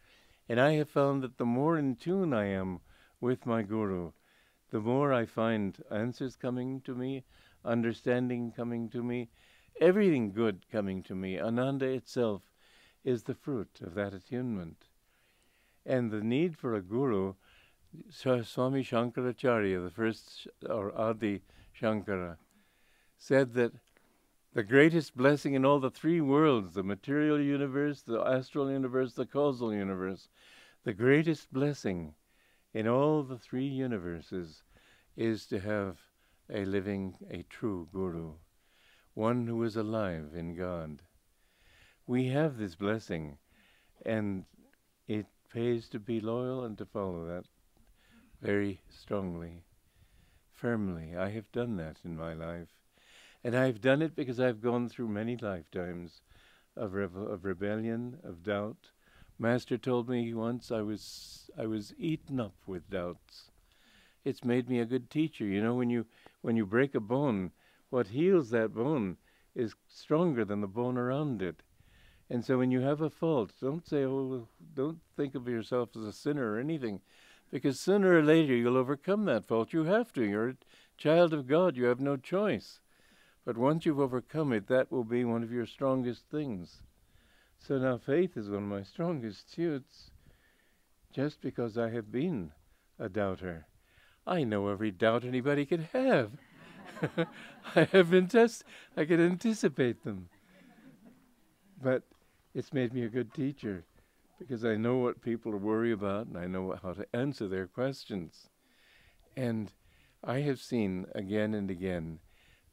And I have found that the more in tune I am with my guru, the more I find answers coming to me, understanding coming to me, everything good coming to me. Ananda itself is the fruit of that attunement. And the need for a guru, Swami Shankaracharya, the first, or Adi Shankara, said that the greatest blessing in all the three worlds, the material universe, the astral universe, the causal universe, the greatest blessing in all the three universes is to have a true guru, one who is alive in God. We have this blessing, and it pays to be loyal and to follow that very strongly, firmly. I have done that in my life. And I've done it because I've gone through many lifetimes of rebellion, of doubt. Master told me once I was eaten up with doubts. It's made me a good teacher. You know, when you break a bone, what heals that bone is stronger than the bone around it. And so when you have a fault, don't say, oh, don't think of yourself as a sinner or anything, because sooner or later you'll overcome that fault. You have to. You're a child of God. You have no choice. But once you've overcome it, that will be one of your strongest things. So now faith is one of my strongest suits, just because I have been a doubter. I know every doubt anybody could have. I can anticipate them. But it's made me a good teacher, because I know what people worry about, and I know how to answer their questions. And I have seen again and again,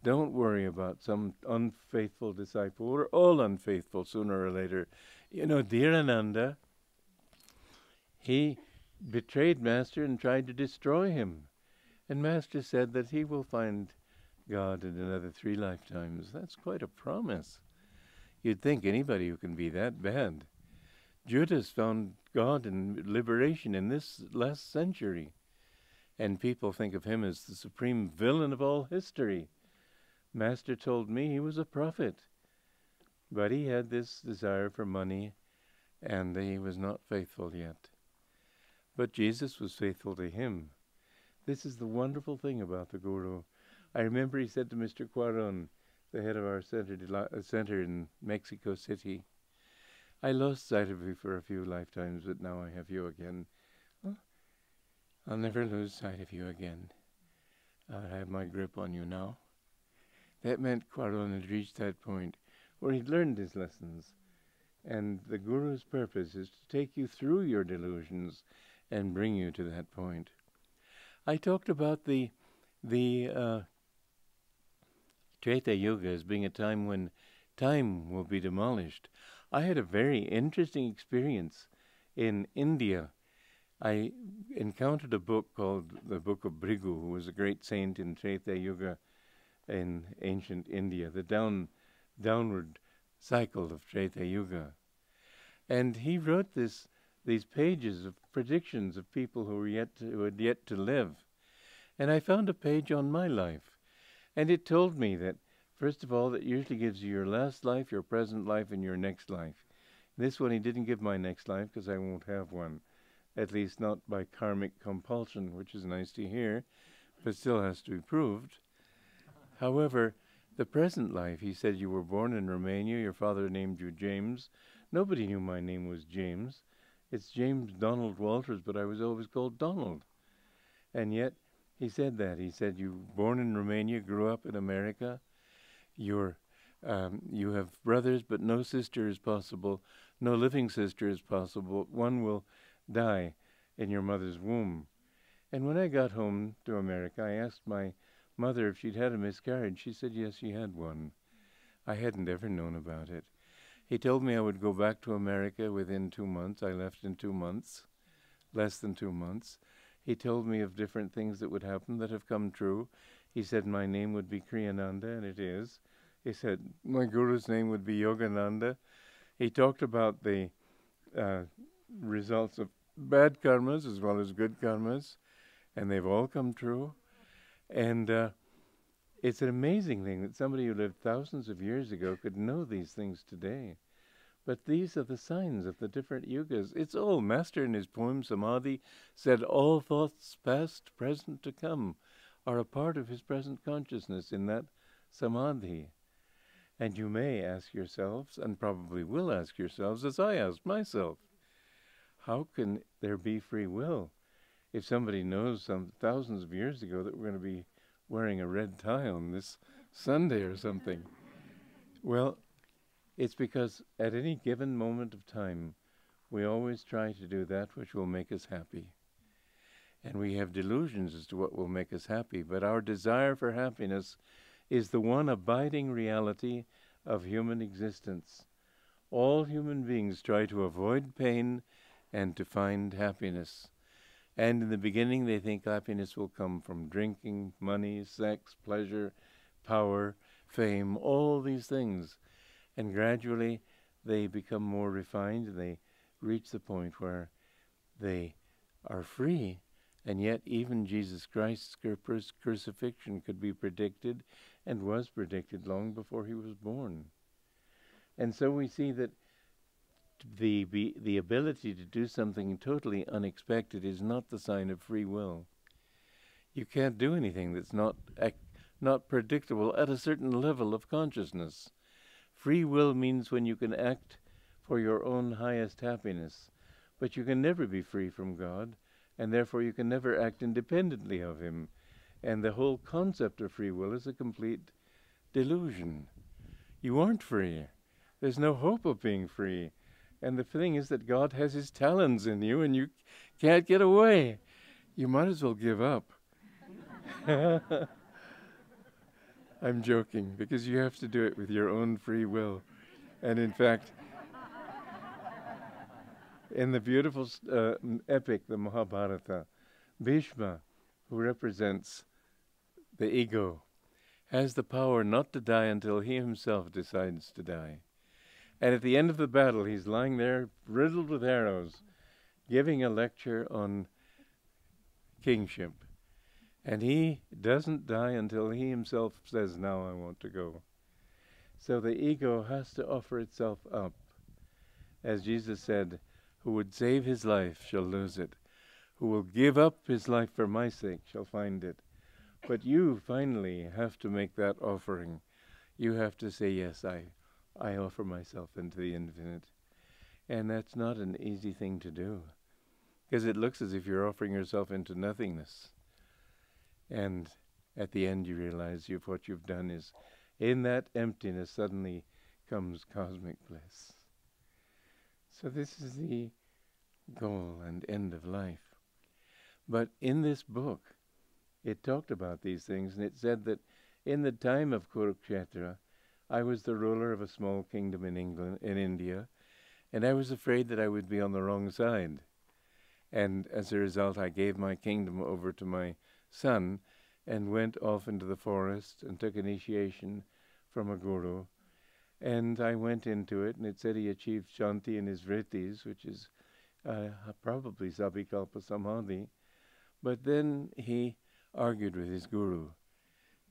don't worry about some unfaithful disciple. We're all unfaithful sooner or later. You know, dear Ananda, he betrayed Master and tried to destroy him. And Master said that he will find God in another 3 lifetimes. That's quite a promise. You'd think anybody who can be that bad. Judas found God in liberation in this last century. And people think of him as the supreme villain of all history. Master told me he was a prophet. But he had this desire for money, and he was not faithful yet. But Jesus was faithful to him. This is the wonderful thing about the Guru. I remember he said to Mr. Quaron, the head of our center in Mexico City, I lost sight of you for a few lifetimes, but now I have you again. Well, I'll never lose sight of you again. I have my grip on you now. That meant Quaron had reached that point where he'd learned his lessons. And the Guru's purpose is to take you through your delusions and bring you to that point. I talked about the Treta Yoga as being a time when time will be demolished. I had a very interesting experience in India. I encountered a book called the Book of Bhrigu, who was a great saint in Treta Yoga in ancient India, the downward cycle of Treta Yoga. And he wrote these pages of predictions of people who had yet to live. And I found a page on my life. And it told me that, first of all, that usually gives you your last life, your present life, and your next life. This one he didn't give my next life because I won't have one, at least not by karmic compulsion, which is nice to hear, but still has to be proved. However, the present life, he said, you were born in Romania, your father named you James. Nobody knew my name was James. It's James Donald Walters, but I was always called Donald. And yet, he said that. He said, you were born in Romania, grew up in America. You have brothers, but no sister is possible. No living sister is possible. One will die in your mother's womb. And when I got home to America, I asked my mother if she'd had a miscarriage. She said, yes, she had one. I hadn't ever known about it. He told me I would go back to America within 2 months. I left in 2 months, less than 2 months. He told me of different things that would happen that have come true. He said my name would be Kriyananda, and it is. He said my Guru's name would be Yogananda. He talked about the results of bad karmas as well as good karmas, and they've all come true. And it's an amazing thing that somebody who lived thousands of years ago could know these things today. But these are the signs of the different yugas. It's all. Master in his poem Samadhi said all thoughts past, present, to come are a part of his present consciousness in that Samadhi. And you may ask yourselves, and probably will ask yourselves, as I asked myself, how can there be free will if somebody knows some thousands of years ago that we're going to be wearing a red tie on this Sunday or something? Well, it's because at any given moment of time, we always try to do that which will make us happy. And we have delusions as to what will make us happy, but our desire for happiness is the one abiding reality of human existence. All human beings try to avoid pain and to find happiness. And in the beginning, they think happiness will come from drinking, money, sex, pleasure, power, fame, all these things. And gradually, they become more refined, and they reach the point where they are free. And yet, even Jesus Christ's crucifixion could be predicted, and was predicted long before he was born. And so we see that the ability to do something totally unexpected is not the sign of free will. You can't do anything that's not predictable at a certain level of consciousness. Free will means when you can act for your own highest happiness, but you can never be free from God, and therefore you can never act independently of him. And the whole concept of free will is a complete delusion. You aren't free. There's no hope of being free. And the thing is that God has his talons in you, and you can't get away. You might as well give up. I'm joking, because you have to do it with your own free will. And in fact, in the beautiful epic, the Mahabharata, Bhishma, who represents the ego, has the power not to die until he himself decides to die. And at the end of the battle, he's lying there, riddled with arrows, giving a lecture on kingship. And he doesn't die until he himself says, now I want to go. So the ego has to offer itself up. As Jesus said, who would save his life shall lose it. Who will give up his life for my sake shall find it. But you finally have to make that offering. You have to say, yes, I offer myself into the infinite. And that's not an easy thing to do, because it looks as if you're offering yourself into nothingness. And at the end you realize what you've done is, in that emptiness suddenly comes cosmic bliss. So this is the goal and end of life. But in this book, it talked about these things, and it said that in the time of Kurukshetra, I was the ruler of a small kingdom in India, and I was afraid that I would be on the wrong side. And as a result, I gave my kingdom over to my son and went off into the forest and took initiation from a guru. And I went into it, and it said he achieved Shanti in his vrittis, which is probably Sabikalpa Samadhi. But then he argued with his guru,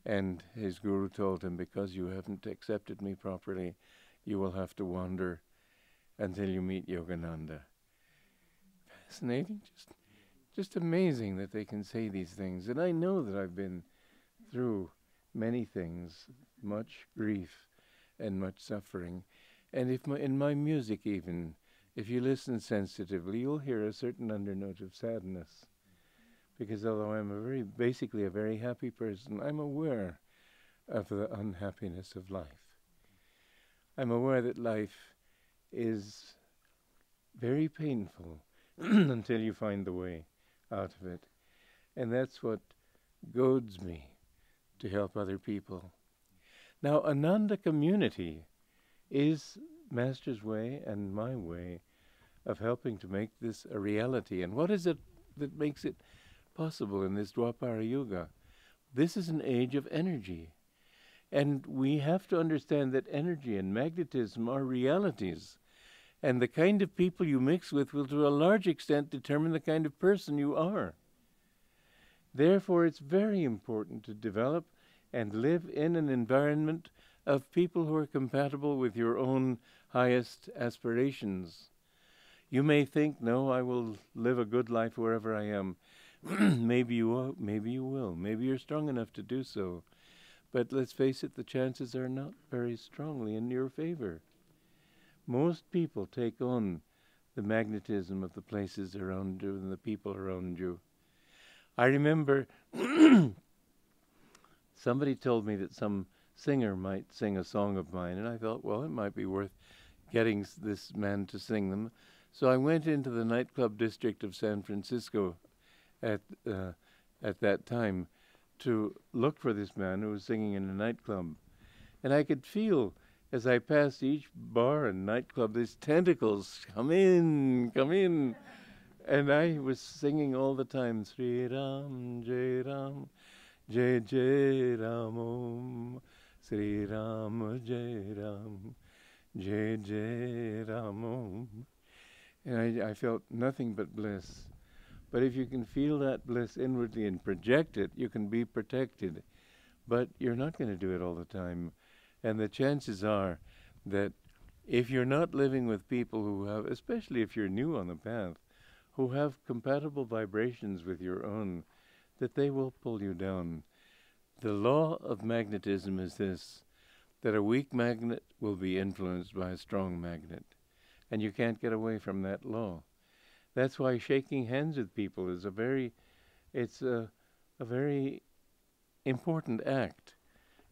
and his guru told him, because you haven't accepted me properly, you will have to wander until you meet Yogananda. Fascinating, just amazing that they can say these things. And I know that I've been through many things, much grief and much suffering. And in my music even, if you listen sensitively, you'll hear a certain undernote of sadness. Because although I'm basically a very happy person, I'm aware of the unhappiness of life. I'm aware that life is very painful until you find the way out of it. And that's what goads me to help other people. Now, Ananda community is Master's way and my way of helping to make this a reality. And what is it that makes it possible in this Dwapara Yuga? This is an age of energy. And we have to understand that energy and magnetism are realities. And the kind of people you mix with will to a large extent determine the kind of person you are. Therefore, it's very important to develop and live in an environment of people who are compatible with your own highest aspirations. You may think, no, I will live a good life wherever I am. Maybe you will. Maybe you're strong enough to do so. But let's face it, the chances are not very strongly in your favor. Most people take on the magnetism of the places around you and the people around you. I remember somebody told me that some singer might sing a song of mine, and I thought, well, it might be worth getting this man to sing them. So I went into the nightclub district of San Francisco at that time to look for this man who was singing in a nightclub. And I could feel, as I passed each bar and nightclub, these tentacles, come in, come in. And I was singing all the time, Sri Ram, Jai Ram, Jai Jai Ram Om, Sri Ram, Jai Ram, Jai Jai Ram Om. And I felt nothing but bliss. But if you can feel that bliss inwardly and project it, you can be protected. But you're not going to do it all the time. And the chances are that if you're not living with people who have, especially if you're new on the path, who have compatible vibrations with your own, that they will pull you down. The law of magnetism is this, that a weak magnet will be influenced by a strong magnet. And you can't get away from that law. That's why shaking hands with people is a very important act.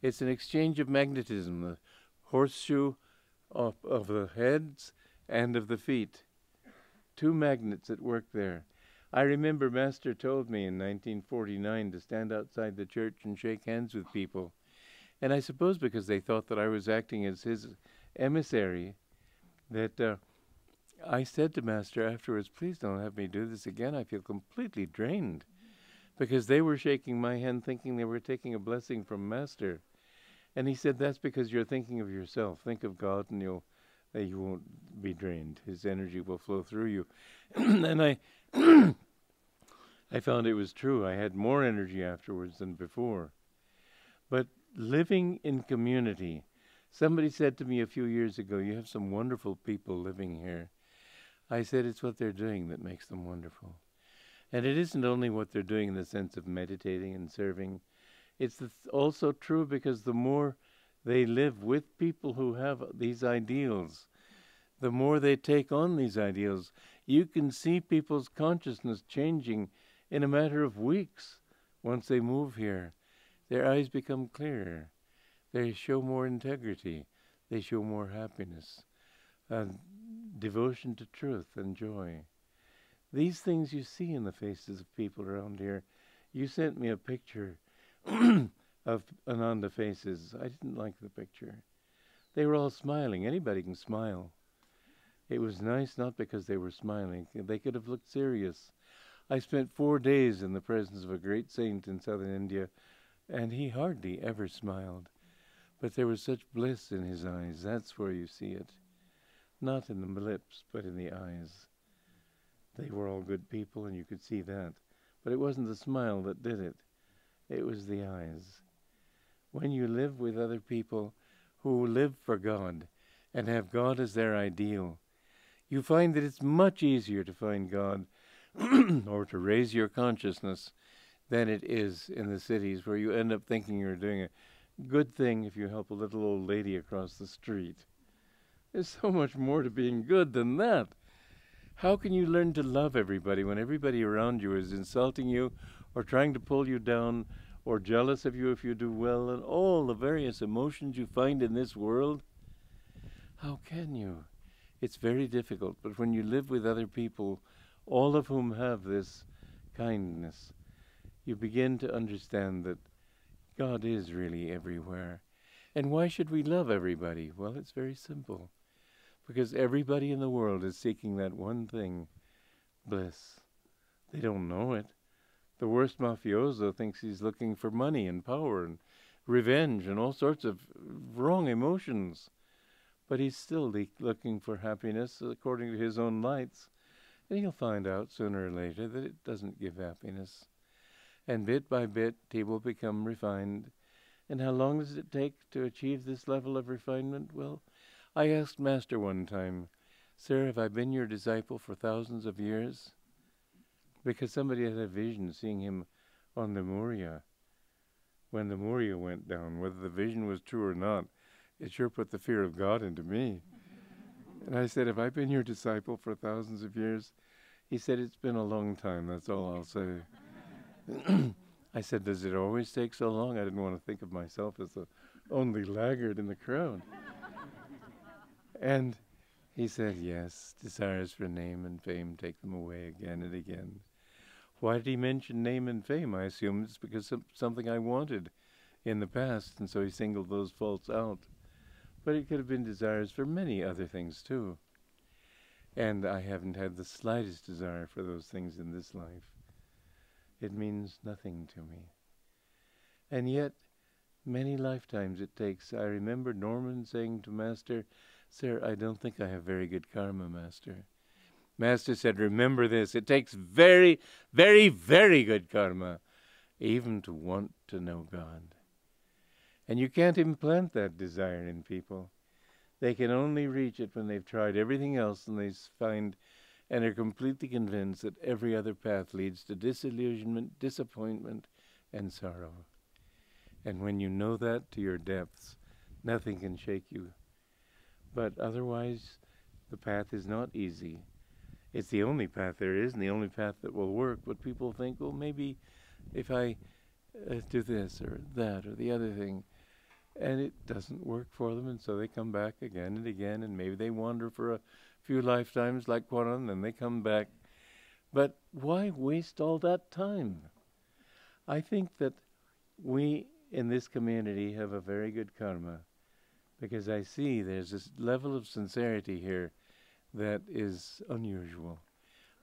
It's an exchange of magnetism, the horseshoe of the heads and of the feet. Two magnets at work there. I remember Master told me in 1949 to stand outside the church and shake hands with people. And I suppose because they thought that I was acting as his emissary, that I said to Master afterwards, please don't have me do this again. I feel completely drained. because they were shaking my hand thinking they were taking a blessing from Master. And he said, that's because you're thinking of yourself. Think of God and you won't be drained. His energy will flow through you. And I found it was true. I had more energy afterwards than before. But living in community, somebody said to me a few years ago, you have some wonderful people living here. I said, it's what they're doing that makes them wonderful. And it isn't only what they're doing in the sense of meditating and serving. It's also true because the more they live with people who have these ideals, the more they take on these ideals. You can see people's consciousness changing in a matter of weeks once they move here. Their eyes become clearer. They show more integrity. They show more happiness, devotion to truth and joy. These things you see in the faces of people around here. You sent me a picture of Ananda faces. I didn't like the picture. They were all smiling. Anybody can smile. It was nice not because they were smiling. They could have looked serious. I spent 4 days in the presence of a great saint in southern India, and he hardly ever smiled. But there was such bliss in his eyes. That's where you see it. Not in the lips, but in the eyes. They were all good people, and you could see that. But it wasn't the smile that did it. It was the eyes. When you live with other people who live for God and have God as their ideal, you find that it's much easier to find God or to raise your consciousness than it is in the cities where you end up thinking you're doing a good thing if you help a little old lady across the street. There's so much more to being good than that. How can you learn to love everybody when everybody around you is insulting you or trying to pull you down or jealous of you if you do well and all the various emotions you find in this world? How can you? It's very difficult, but when you live with other people, all of whom have this kindness, you begin to understand that God is really everywhere. And why should we love everybody? Well, it's very simple. Because everybody in the world is seeking that one thing, bliss. They don't know it. The worst mafioso thinks he's looking for money and power and revenge and all sorts of wrong emotions. But he's still looking for happiness according to his own lights. And he'll find out sooner or later that it doesn't give happiness. And bit by bit, he will become refined. And how long does it take to achieve this level of refinement? Well, I asked Master one time, Sir, have I been your disciple for thousands of years? Because somebody had a vision seeing him on the Moria. When the Moria went down, whether the vision was true or not, it sure put the fear of God into me. And I said, have I been your disciple for thousands of years? He said, it's been a long time, that's all I'll say. I said, does it always take so long? I didn't want to think of myself as the only laggard in the crowd. And he said, yes, desires for name and fame take them away again and again. Why did he mention name and fame? I assume it's because of something I wanted in the past, and so he singled those faults out. But it could have been desires for many other things too. And I haven't had the slightest desire for those things in this life. It means nothing to me. And yet, many lifetimes it takes. I remember Norman saying to Master, Sir, I don't think I have very good karma, Master. Master said, remember this, it takes very, very, very good karma even to want to know God. And you can't implant that desire in people. They can only reach it when they've tried everything else and they find and are completely convinced that every other path leads to disillusionment, disappointment, and sorrow. And when you know that to your depths, nothing can shake you. But otherwise, the path is not easy. It's the only path there is and the only path that will work. But people think, well, maybe if I do this or that or the other thing, and it doesn't work for them, and so they come back again and again, and maybe they wander for a few lifetimes like Kwaran, and then they come back. But why waste all that time? I think that we in this community have a very good karma, because I see there's this level of sincerity here that is unusual.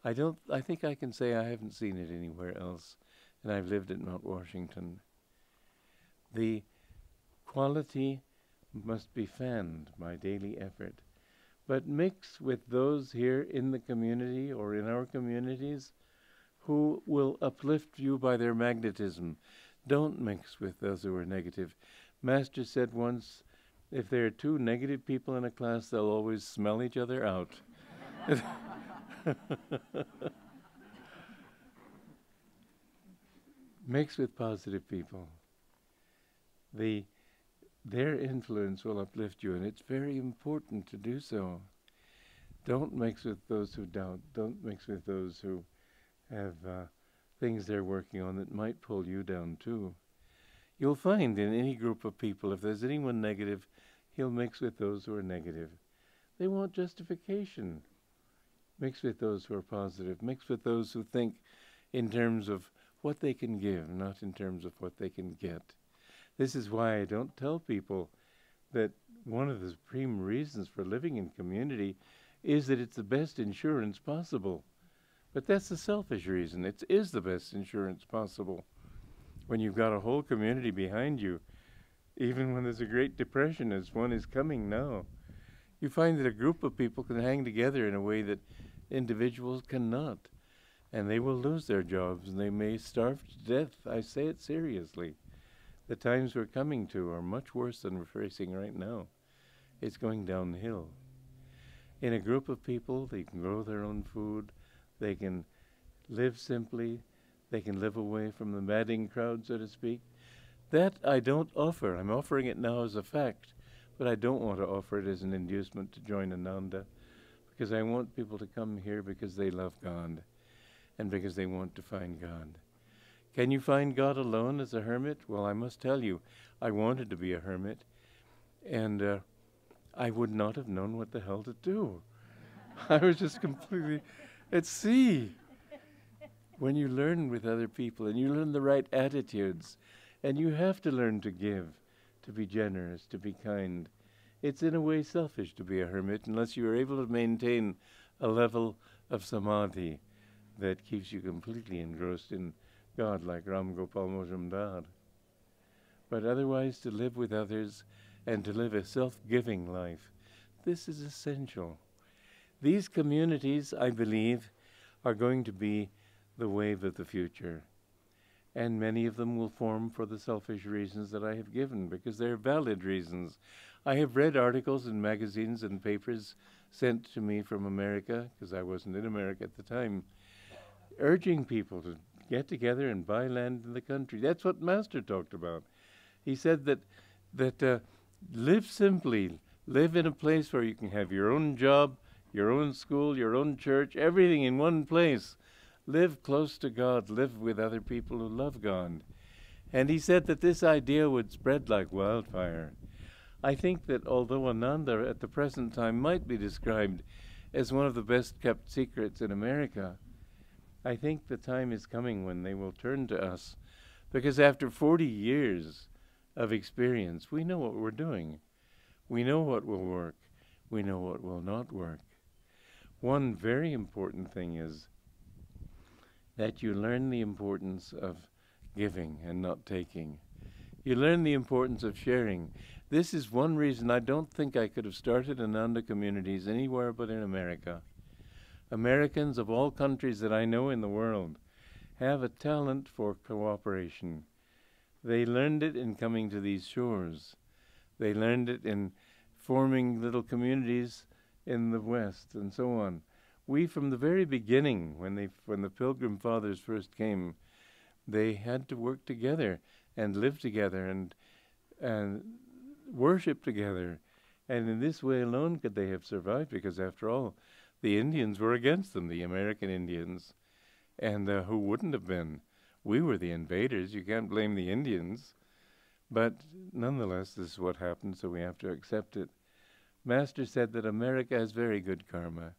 I think I can say I haven't seen it anywhere else. and I've lived at Mount Washington. The quality must be fanned by daily effort, but mix with those here in the community or in our communities who will uplift you by their magnetism. Don't mix with those who are negative. Master said once, if there are two negative people in a class, they'll always smell each other out. Mix with positive people. Their influence will uplift you, and it's very important to do so. Don't mix with those who doubt. Don't mix with those who have things they're working on that might pull you down too. You'll find in any group of people, if there's anyone negative, he'll mix with those who are negative. They want justification. Mix with those who are positive. Mix with those who think in terms of what they can give, not in terms of what they can get. This is why I don't tell people that one of the supreme reasons for living in community is that it's the best insurance possible. But that's the selfish reason. It is the best insurance possible. When you've got a whole community behind you, even when there's a Great Depression, as one is coming now, you find that a group of people can hang together in a way that individuals cannot. And they will lose their jobs, and they may starve to death. I say it seriously. The times we're coming to are much worse than we're facing right now. It's going downhill. In a group of people, they can grow their own food, they can live simply, they can live away from the madding crowd, so to speak. That I don't offer. I'm offering it now as a fact, but I don't want to offer it as an inducement to join Ananda, because I want people to come here because they love God and because they want to find God. Can you find God alone as a hermit? Well, I must tell you, I wanted to be a hermit, and I would not have known what the hell to do. I was just completely at sea. When you learn with other people and you learn the right attitudes, and you have to learn to give, to be generous, to be kind. It's in a way selfish to be a hermit unless you are able to maintain a level of samadhi that keeps you completely engrossed in God, like Ram Gopal Mojumdar. But otherwise, to live with others and to live a self-giving life, this is essential. These communities, I believe, are going to be the wave of the future. And many of them will form for the selfish reasons that I have given, because they're valid reasons. I have read articles in magazines and papers sent to me from America, because I wasn't in America at the time, urging people to get together and buy land in the country. That's what Master talked about. He said that live simply, live in a place where you can have your own job, your own school, your own church, everything in one place. Live close to God, live with other people who love God. And he said that this idea would spread like wildfire. I think that although Ananda at the present time might be described as one of the best kept secrets in America, I think the time is coming when they will turn to us, because after 40 years of experience, we know what we're doing. We know what will work. We know what will not work. One very important thing is that you learn the importance of giving and not taking. You learn the importance of sharing. This is one reason I don't think I could have started Ananda communities anywhere but in America. Americans of all countries that I know in the world have a talent for cooperation. They learned it in coming to these shores. They learned it in forming little communities in the West and so on. We, from the very beginning, when the Pilgrim Fathers first came, they had to work together and live together and worship together. And in this way alone could they have survived, because after all, the Indians were against them, the American Indians. And who wouldn't have been? We were the invaders. You can't blame the Indians. But nonetheless, this is what happened, so we have to accept it. Master said that America has very good karma.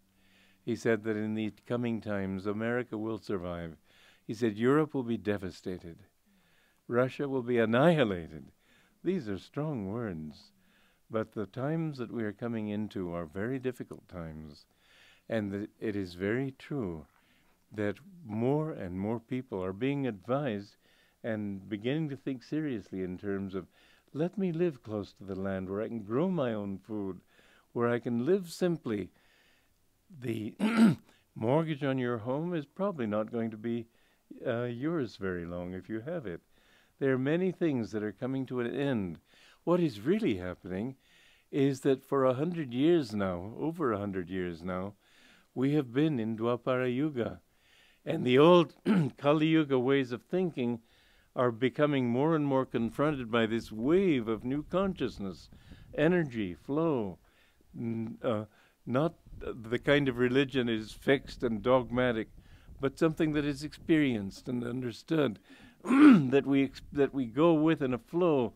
He said that in the coming times, America will survive. He said Europe will be devastated. Russia will be annihilated. These are strong words. But the times that we are coming into are very difficult times. And it is very true that more and more people are being advised and beginning to think seriously in terms of, let me live close to the land where I can grow my own food, where I can live simply. The mortgage on your home is probably not going to be yours very long if you have it. There are many things that are coming to an end. What is really happening is that for 100 years now, over 100 years now, we have been in Dwapara Yuga. And the old Kali Yuga ways of thinking are becoming more and more confronted by this wave of new consciousness, energy, flow, not the kind of religion that is fixed and dogmatic, but something that is experienced and understood, that we go with in a flow,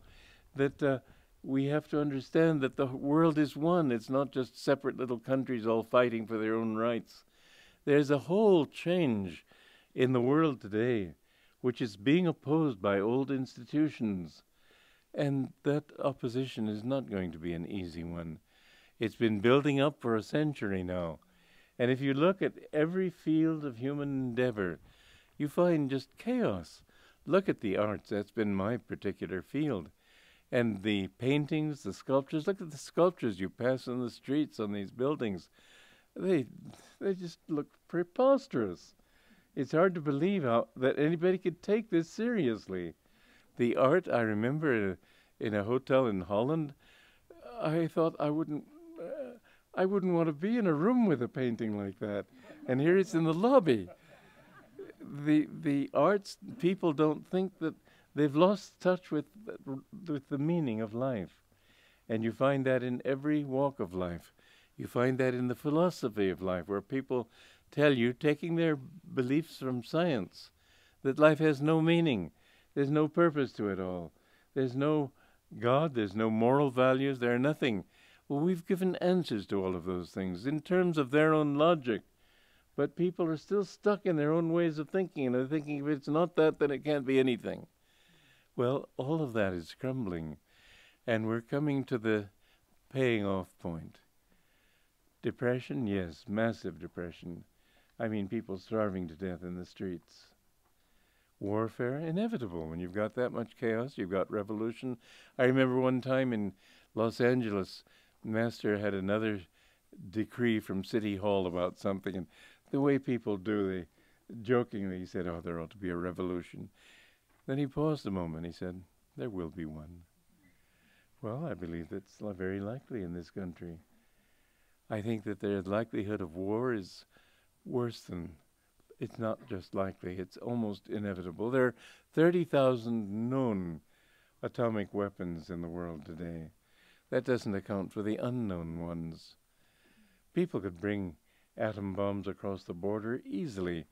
that we have to understand that the world is one. It's not just separate little countries all fighting for their own rights. There's a whole change in the world today which is being opposed by old institutions, and that opposition is not going to be an easy one. It's been building up for a century now. And if you look at every field of human endeavor, you find just chaos. Look at the arts. That's been my particular field. And the paintings, the sculptures. Look at the sculptures you pass on the streets on these buildings. They just look preposterous. It's hard to believe that anybody could take this seriously. The art, I remember in a hotel in Holland, I thought I wouldn't want to be in a room with a painting like that. And here it's in the lobby. The arts, people don't think that they've lost touch with the meaning of life. And you find that in every walk of life. You find that in the philosophy of life, where people tell you, taking their beliefs from science, that life has no meaning. There's no purpose to it all. There's no God, there's no moral values, there's nothing. Well, we've given answers to all of those things in terms of their own logic. But people are still stuck in their own ways of thinking, and they're thinking if it's not that, then it can't be anything. Well, all of that is crumbling, and we're coming to the paying off point. Depression, yes, massive depression. I mean, people starving to death in the streets. Warfare, inevitable. When you've got that much chaos, you've got revolution. I remember one time in Los Angeles, Master had another decree from City Hall about something, and the way people do, they jokingly, he said, oh, there ought to be a revolution. Then he paused a moment. He said, there will be one. Well, I believe that's very likely in this country. I think that the likelihood of war is worse than, it's not just likely, it's almost inevitable. There are 30,000 known atomic weapons in the world today. That doesn't account for the unknown ones. People could bring atom bombs across the border easily.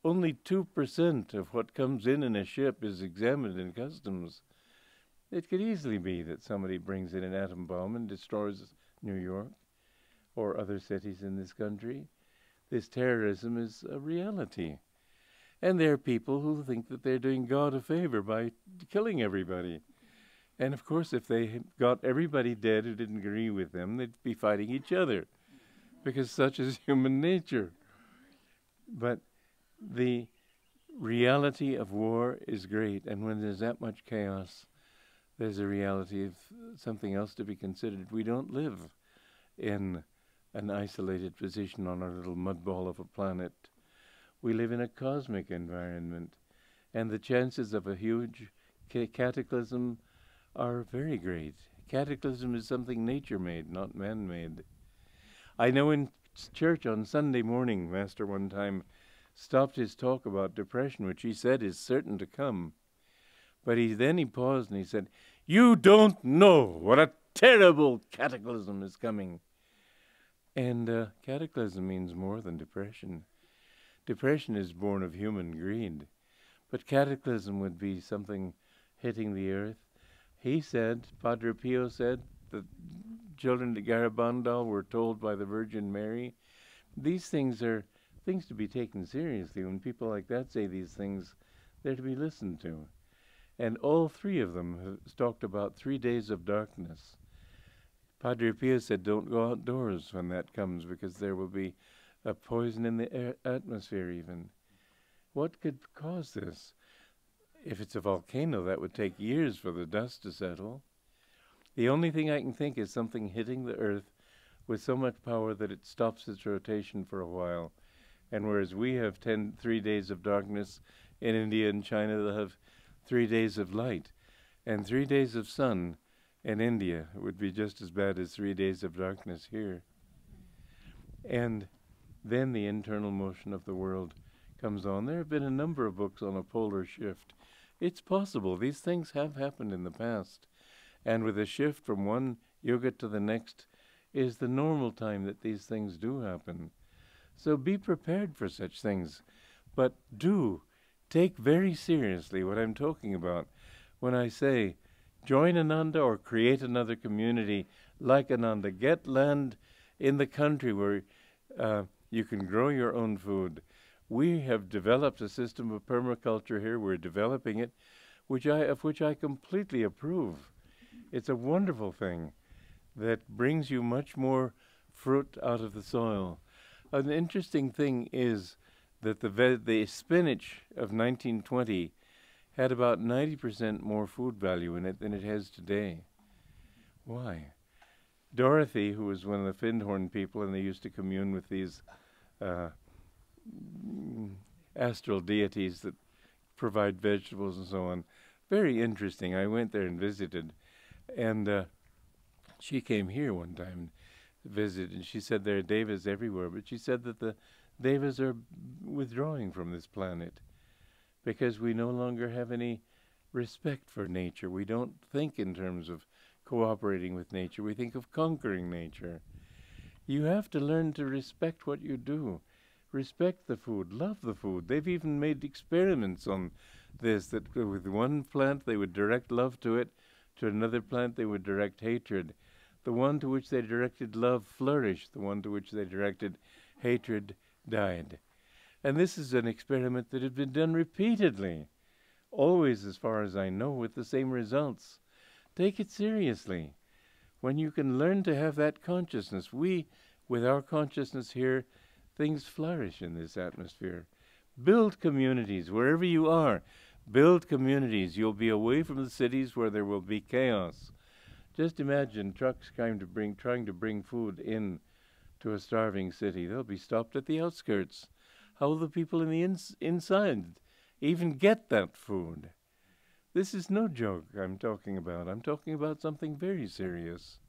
Only 2% of what comes in a ship is examined in customs. It could easily be that somebody brings in an atom bomb and destroys New York or other cities in this country. This terrorism is a reality. And there are people who think that they're doing God a favor by killing everybody. And of course, if they got everybody dead who didn't agree with them, they'd be fighting each other, because such is human nature. But the reality of war is great, and when there's that much chaos, there's a reality of something else to be considered. We don't live in an isolated position on our little mud ball of a planet. We live in a cosmic environment, and the chances of a huge cataclysm are very great. Cataclysm is something nature-made, not man-made. I know in church on Sunday morning, Master one time stopped his talk about depression, which he said is certain to come. But then he paused and he said, you don't know what a terrible cataclysm is coming. And cataclysm means more than depression. Depression is born of human greed. But cataclysm would be something hitting the earth. He said, Padre Pio said, the children of Garabandal were told by the Virgin Mary. These things are things to be taken seriously. When people like that say these things, they're to be listened to. And all three of them have talked about 3 days of darkness. Padre Pio said, don't go outdoors when that comes, because there will be a poison in the atmosphere even. What could cause this? If it's a volcano, that would take years for the dust to settle. The only thing I can think is something hitting the earth with so much power that it stops its rotation for a while. And whereas we have 3 days of darkness in India and China, they'll have 3 days of light. And 3 days of sun in India would be just as bad as 3 days of darkness here. And then the internal motion of the world comes on. There have been a number of books on a polar shift. It's possible. These things have happened in the past. And with a shift from one yuga to the next is the normal time that these things do happen. So be prepared for such things. But do take very seriously what I'm talking about when I say join Ananda or create another community like Ananda. Get land in the country where you can grow your own food. We have developed a system of permaculture here. We're developing it, of which I completely approve. It's a wonderful thing that brings you much more fruit out of the soil. An interesting thing is that the spinach of 1920 had about 90% more food value in it than it has today. Why? Dorothy, who was one of the Findhorn people, and they used to commune with these astral deities that provide vegetables and so on. Very interesting. I went there and visited. And she came here one time to visit, and she said there are devas everywhere, but she said that the devas are withdrawing from this planet because we no longer have any respect for nature. We don't think in terms of cooperating with nature. We think of conquering nature. You have to learn to respect what you do. Respect the food, love the food. They've even made experiments on this, that with one plant they would direct love to it, to another plant they would direct hatred. The one to which they directed love flourished, the one to which they directed hatred died. And this is an experiment that had been done repeatedly, always, as far as I know, with the same results. Take it seriously. When you can learn to have that consciousness, with our consciousness here, things flourish in this atmosphere. Build communities wherever you are. Build communities. You'll be away from the cities where there will be chaos. Just imagine trucks trying to bring food in to a starving city. They'll be stopped at the outskirts. How will the people in the inside even get that food? This is no joke I'm talking about. I'm talking about something very serious.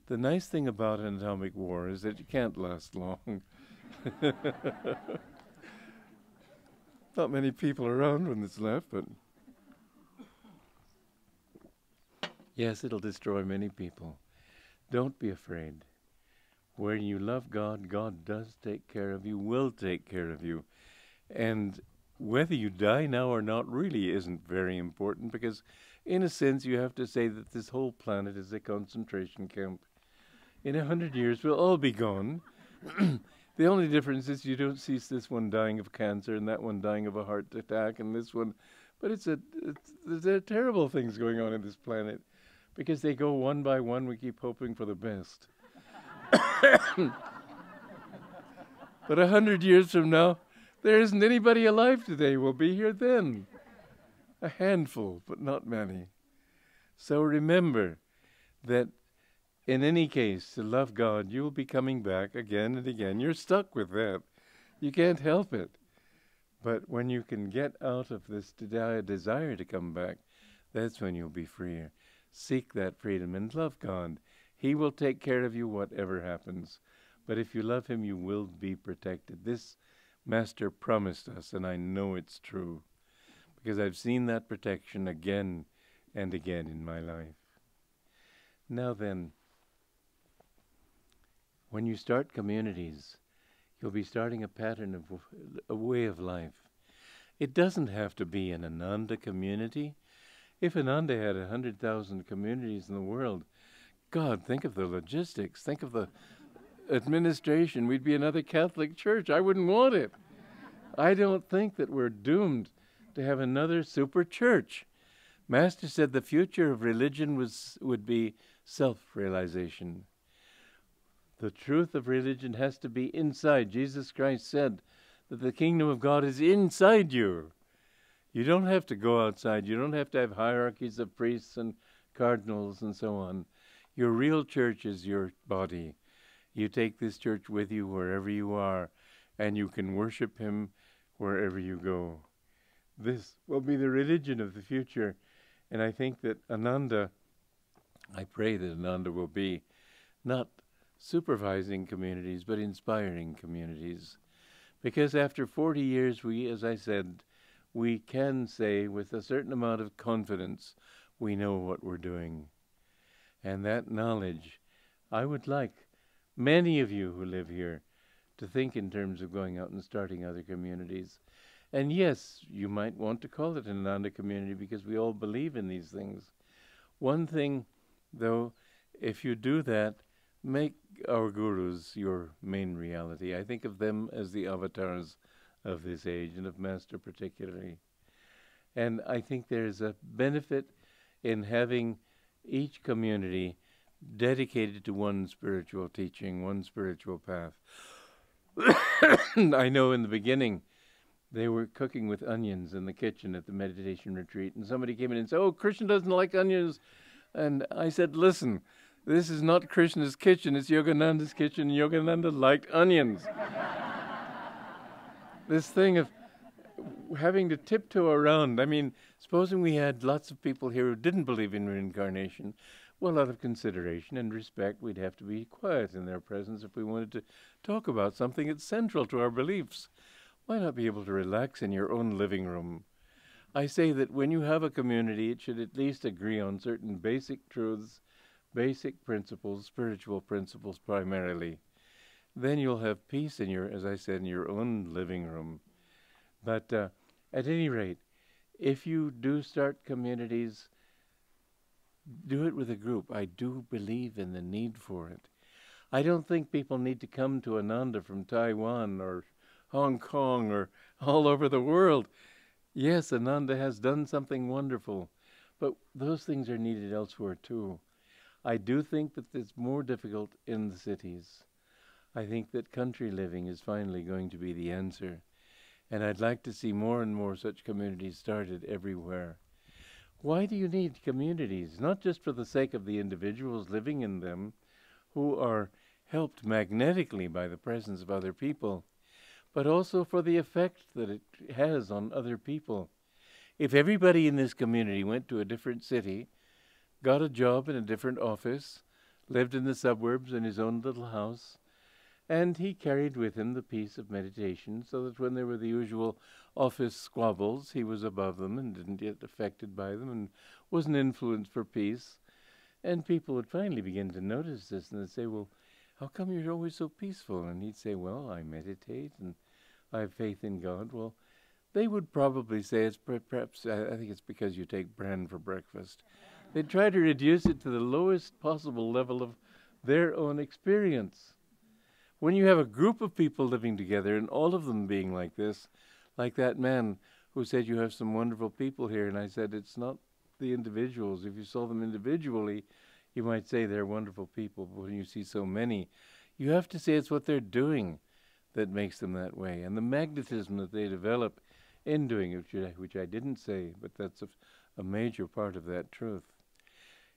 The nice thing about an atomic war is that it can't last long. Not many people around when it's left, but yes, it'll destroy many people. Don't be afraid. When you love God, God does take care of you, will take care of you. And whether you die now or not really isn't very important, because in a sense you have to say that this whole planet is a concentration camp. In 100 years we'll all be gone. The only difference is you don't see this one dying of cancer and that one dying of a heart attack and this one. But there are terrible things going on in this planet because they go one by one. We keep hoping for the best. But 100 years from now, there isn't anybody alive today. We'll be here then. A handful, but not many. So remember that in any case, to love God, you will be coming back again and again. You're stuck with that. You can't help it. But when you can get out of this desire to come back, that's when you'll be freer. Seek that freedom and love God. He will take care of you whatever happens. But if you love Him, you will be protected. This Master promised us, and I know it's true, because I've seen that protection again and again in my life. Now then, when you start communities, you'll be starting a pattern of a way of life. It doesn't have to be an Ananda community. If Ananda had 100,000 communities in the world, God, think of the logistics, think of the administration. We'd be another Catholic church. I wouldn't want it. I don't think that we're doomed to have another super church. Master said the future of religion would be self-realization. The truth of religion has to be inside. Jesus Christ said that the kingdom of God is inside you. You don't have to go outside. You don't have to have hierarchies of priests and cardinals and so on. Your real church is your body. You take this church with you wherever you are, and you can worship him wherever you go. This will be the religion of the future. And I think that Ananda, I pray that Ananda will be not supervising communities, but inspiring communities. Because after 40 years, as I said, we can say with a certain amount of confidence, we know what we're doing. And that knowledge, I would like many of you who live here to think in terms of going out and starting other communities. And yes, you might want to call it an Ananda community because we all believe in these things. One thing, though, if you do that, make our gurus your main reality. I think of them as the avatars of this age, and of Master particularly. And I think there's a benefit in having each community dedicated to one spiritual teaching, one spiritual path. I know in the beginning they were cooking with onions in the kitchen at the meditation retreat, and somebody came in and said, "Oh, Krishna doesn't like onions." And I said, "Listen, this is not Krishna's kitchen, it's Yogananda's kitchen, and Yogananda liked onions." This thing of having to tiptoe around, I mean, supposing we had lots of people here who didn't believe in reincarnation, well, out of consideration and respect, we'd have to be quiet in their presence if we wanted to talk about something that's central to our beliefs. Why not be able to relax in your own living room? I say that when you have a community, it should at least agree on certain basic truths, basic principles, spiritual principles primarily. Then you'll have peace in your, as I said, in your own living room. But at any rate, if you do start communities, do it with a group. I do believe in the need for it. I don't think people need to come to Ananda from Taiwan or Hong Kong or all over the world. Yes, Ananda has done something wonderful, but those things are needed elsewhere too. I do think that it's more difficult in the cities. I think that country living is finally going to be the answer. And I'd like to see more and more such communities started everywhere. Why do you need communities? Not just for the sake of the individuals living in them, who are helped magnetically by the presence of other people, but also for the effect that it has on other people. If everybody in this community went to a different city, got a job in a different office, lived in the suburbs in his own little house, and he carried with him the peace of meditation, so that when there were the usual office squabbles, he was above them and didn't get affected by them and was an influence for peace. And people would finally begin to notice this, and they'd say, "Well, how come you're always so peaceful?" And he'd say, "Well, I meditate and I have faith in God." Well, they would probably say, "It's perhaps, I think it's because you take bran for breakfast." They'd try to reduce it to the lowest possible level of their own experience. When you have a group of people living together and all of them being like this, like that man who said, "You have some wonderful people here," and I said, "It's not the individuals. If you saw them individually, you might say they're wonderful people, but when you see so many, you have to say it's what they're doing that makes them that way, and the magnetism that they develop in doing it, which I didn't say, but that's a major part of that truth.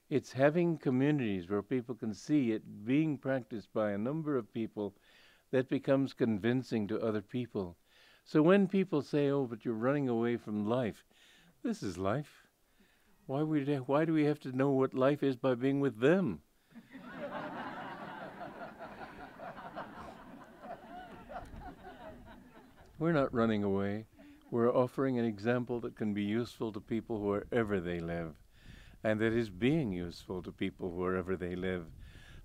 It's having communities where people can see it being practiced by a number of people that becomes convincing to other people. So when people say, "Oh, but you're running away from life," this is life. Why do we have to know what life is by being with them? We're not running away. We're offering an example that can be useful to people wherever they live, and that is being useful to people wherever they live,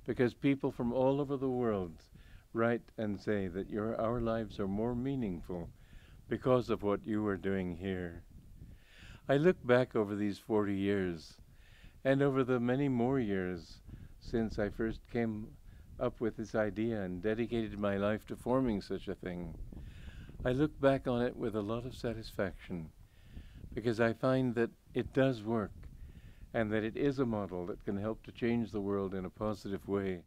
because people from all over the world write and say that our lives are more meaningful because of what you are doing here. I look back over these 40 years, and over the many more years since I first came up with this idea and dedicated my life to forming such a thing. I look back on it with a lot of satisfaction, because I find that it does work, and that it is a model that can help to change the world in a positive way.